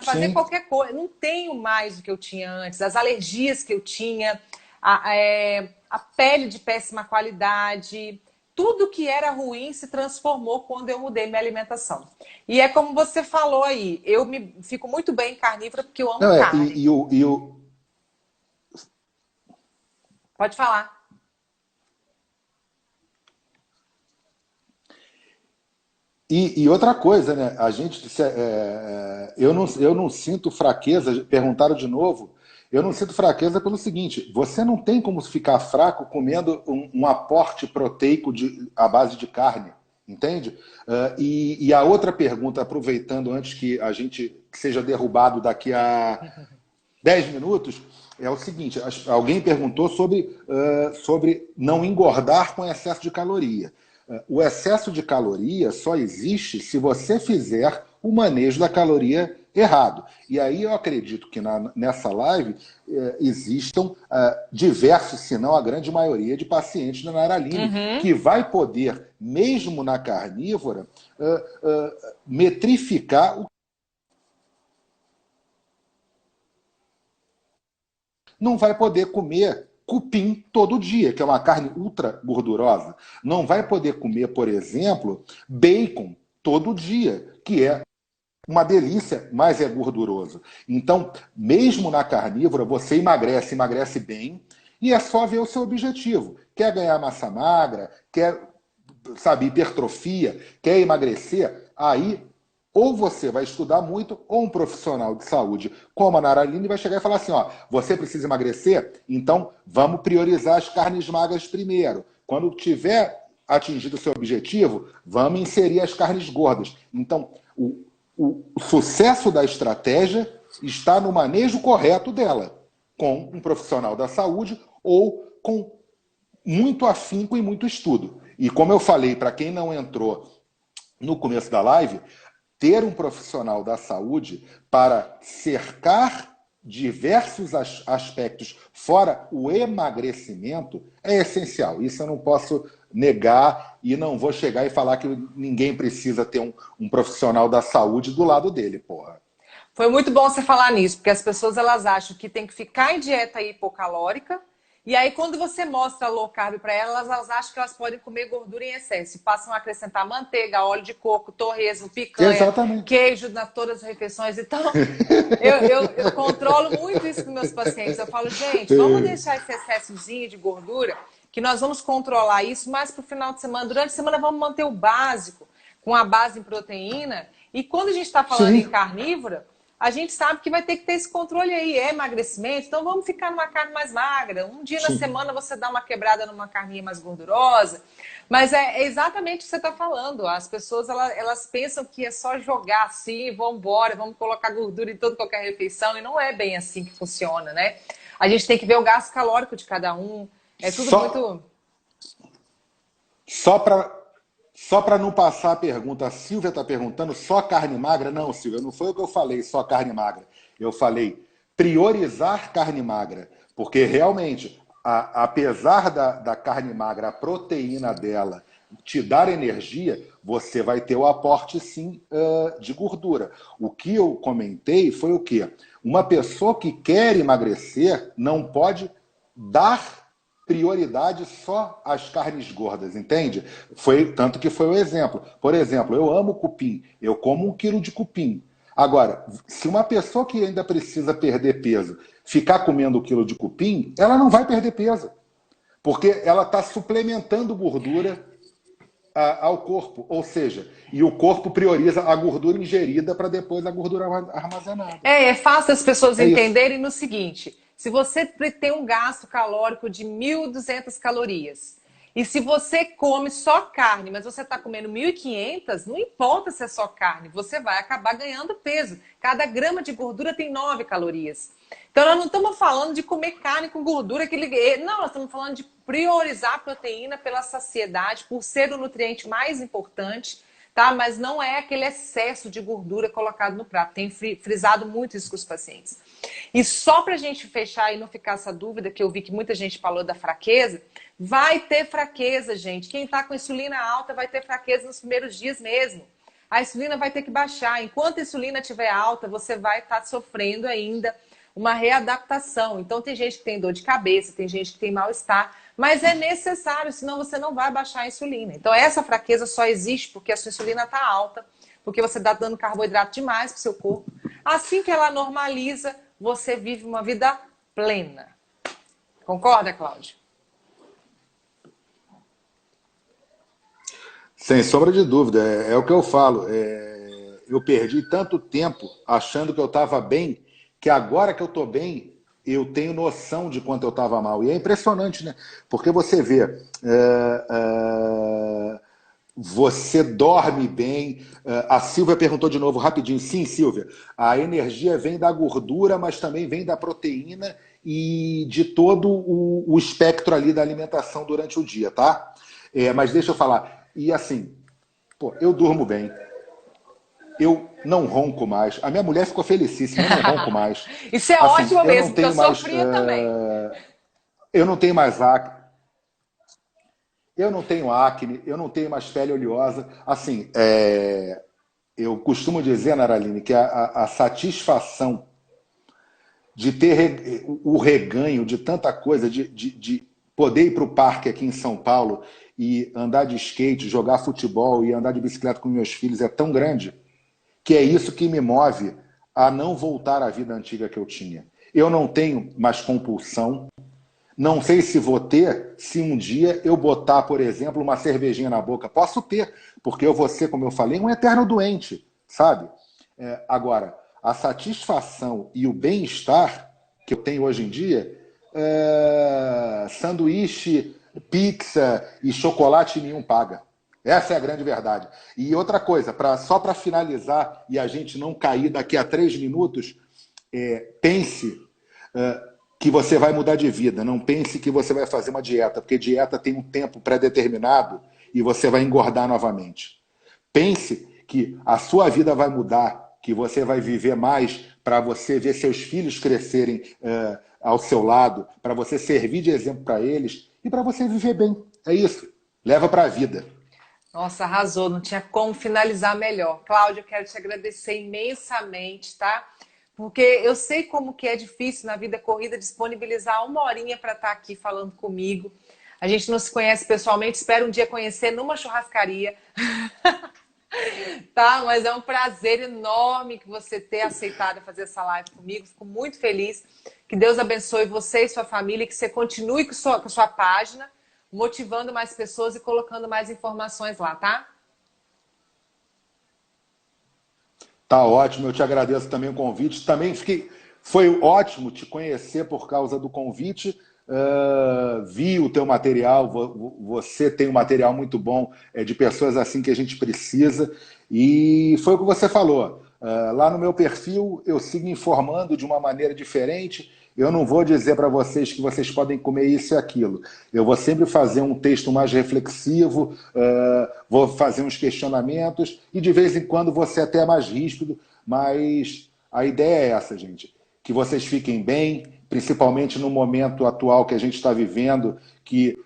fazer qualquer coisa. Não tenho mais o que eu tinha antes. As alergias que eu tinha, a pele de péssima qualidade, tudo que era ruim se transformou quando eu mudei minha alimentação. E é como você falou aí, eu fico muito bem carnívora porque eu amo carne. Pode falar. E outra coisa, né? A gente, eu não sinto fraqueza, perguntaram de novo, eu não sinto fraqueza pelo seguinte, você não tem como ficar fraco comendo um aporte proteico à base de carne, entende? E a outra pergunta, aproveitando antes que a gente seja derrubado daqui a 10 minutos, é o seguinte, alguém perguntou sobre não engordar com excesso de caloria. O excesso de caloria só existe se você fizer o manejo da caloria errado. E aí eu acredito que nessa live existam diversos, se não a grande maioria de pacientes da Nara Aline, que vai poder, mesmo na carnívora, metrificar o... Não vai poder comer cupim todo dia, que é uma carne ultra gordurosa. Não vai poder comer, por exemplo, bacon todo dia, que é uma delícia, mas é gorduroso. Então, mesmo na carnívora, você emagrece bem, e é só ver o seu objetivo. Quer ganhar massa magra, quer, hipertrofia, quer emagrecer, aí ou você vai estudar muito, ou um profissional de saúde como a Nara Aline vai chegar e falar assim, ó, você precisa emagrecer? Então vamos priorizar as carnes magras primeiro. Quando tiver atingido o seu objetivo, vamos inserir as carnes gordas. Então, o sucesso da estratégia está no manejo correto dela, com um profissional da saúde ou com muito afinco e muito estudo. E como eu falei, para quem não entrou no começo da live, ter um profissional da saúde para cercar diversos aspectos, fora o emagrecimento, é essencial. Isso eu não posso negar e não vou chegar e falar que ninguém precisa ter um profissional da saúde do lado dele, porra. Foi muito bom você falar nisso, porque as pessoas elas acham que tem que ficar em dieta hipocalórica, e aí quando você mostra low carb para elas, elas acham que elas podem comer gordura em excesso, e passam a acrescentar manteiga, óleo de coco, torresmo, picanha, exatamente, queijo nas todas as refeições. Então, eu controlo muito isso com meus pacientes. Eu falo, gente, vamos deixar esse excessozinho de gordura, que nós vamos controlar isso mais para o final de semana. Durante a semana vamos manter o básico. com a base em proteína. E quando a gente está falando em Sim. carnívora, a gente sabe que vai ter que ter esse controle aí, é emagrecimento, então vamos ficar numa carne mais magra. Um dia na Sim. semana você dá uma quebrada numa carninha mais gordurosa. Mas é exatamente o que você está falando. As pessoas elas pensam que é só jogar assim, vamos embora, vamos colocar gordura em toda qualquer refeição, e não é bem assim que funciona, né? A gente tem que ver o gasto calórico de cada um. É tudo Só, muito. só para só para não passar a pergunta, a Silvia está perguntando só carne magra? Não, Silvia, não foi o que eu falei, só carne magra. Eu falei priorizar carne magra, porque realmente, apesar da carne magra, a proteína dela te dar energia, você vai ter o aporte sim de gordura. O que eu comentei foi o quê? Uma pessoa que quer emagrecer não pode dar prioridade só às carnes gordas, entende? Foi tanto que foi o exemplo. Por exemplo, eu amo cupim, eu como 1 quilo de cupim. Agora, se uma pessoa que ainda precisa perder peso ficar comendo 1 quilo de cupim, ela não vai perder peso, porque ela está suplementando gordura ao corpo, ou seja, e o corpo prioriza a gordura ingerida para depois a gordura armazenada. É fácil as pessoas É isso. entenderem no seguinte: se você tem um gasto calórico de 1.200 calorias, e se você come só carne, mas você está comendo 1.500, não importa se é só carne, você vai acabar ganhando peso. Cada grama de gordura tem 9 calorias. Então, nós não estamos falando de comer carne com gordura. Não, nós estamos falando de priorizar a proteína pela saciedade, por ser o nutriente mais importante, tá? Mas não é aquele excesso de gordura colocado no prato. Tem frisado muito isso com os pacientes. E só para a gente fechar e não ficar essa dúvida, que eu vi que muita gente falou da fraqueza, vai ter fraqueza, gente. Quem está com insulina alta vai ter fraqueza nos primeiros dias mesmo. A insulina vai ter que baixar. Enquanto a insulina estiver alta, você vai estar sofrendo ainda uma readaptação. Então, tem gente que tem dor de cabeça, tem gente que tem mal-estar, mas é necessário, senão você não vai baixar a insulina. Então, essa fraqueza só existe porque a sua insulina está alta, porque você está dando carboidrato demais para o seu corpo. Assim que ela normaliza, você vive uma vida plena. Concorda, Cláudio? Sem sombra de dúvida, é o que eu falo. Eu perdi tanto tempo achando que eu estava bem, que agora que eu estou bem, eu tenho noção de quanto eu estava mal. E é impressionante, né? Porque você vê, você dorme bem. A Silvia perguntou de novo rapidinho. Sim, Silvia, a energia vem da gordura, mas também vem da proteína e de todo o espectro ali da alimentação durante o dia, tá? Mas deixa eu falar. E assim, pô, eu durmo bem. Eu não ronco mais. A minha mulher ficou felicíssima, eu não ronco mais. Isso é Assim, ótimo eu não mesmo, porque eu tenho mais, sofria também. eu não tenho mais acne, eu não tenho acne, eu não tenho mais pele oleosa. Assim, eu costumo dizer, Naraline, que a satisfação de ter o reganho de tanta coisa, de poder ir para o parque aqui em São Paulo e andar de skate, jogar futebol e andar de bicicleta com meus filhos é tão grande que é isso que me move a não voltar à vida antiga que eu tinha. Eu não tenho mais compulsão, não sei se vou ter, se um dia eu botar, por exemplo, uma cervejinha na boca. Posso ter, porque eu vou ser, como eu falei, um eterno doente, sabe? Agora, a satisfação e o bem-estar que eu tenho hoje em dia, sanduíche, pizza e chocolate nenhum paga. Essa é a grande verdade. E outra coisa, só para finalizar e a gente não cair daqui a 3 minutos, pense que você vai mudar de vida. Não pense que você vai fazer uma dieta, porque dieta tem um tempo pré-determinado e você vai engordar novamente. Pense que a sua vida vai mudar, que você vai viver mais para você ver seus filhos crescerem ao seu lado, para você servir de exemplo para eles e para você viver bem. É isso. Leva para a vida. Nossa, arrasou, não tinha como finalizar melhor. Cláudia, eu quero te agradecer imensamente, tá? Porque eu sei como que é difícil na vida corrida disponibilizar uma horinha para estar aqui falando comigo. A gente não se conhece pessoalmente, espero um dia conhecer numa churrascaria. Tá? Mas é um prazer enorme que você ter aceitado fazer essa live comigo. Fico muito feliz. Que Deus abençoe você e sua família, que você continue com a sua página, motivando mais pessoas e colocando mais informações lá, tá? Tá ótimo, eu te agradeço também o convite. Também foi ótimo te conhecer por causa do convite. Vi o teu material, você tem um material muito bom, de pessoas assim que a gente precisa. E foi o que você falou. Lá no meu perfil, eu sigo informando de uma maneira diferente. Eu não vou dizer para vocês que vocês podem comer isso e aquilo. Eu vou sempre fazer um texto mais reflexivo, vou fazer uns questionamentos e de vez em quando vou ser até mais ríspido, mas a ideia é essa, gente. Que vocês fiquem bem, principalmente no momento atual que a gente está vivendo, que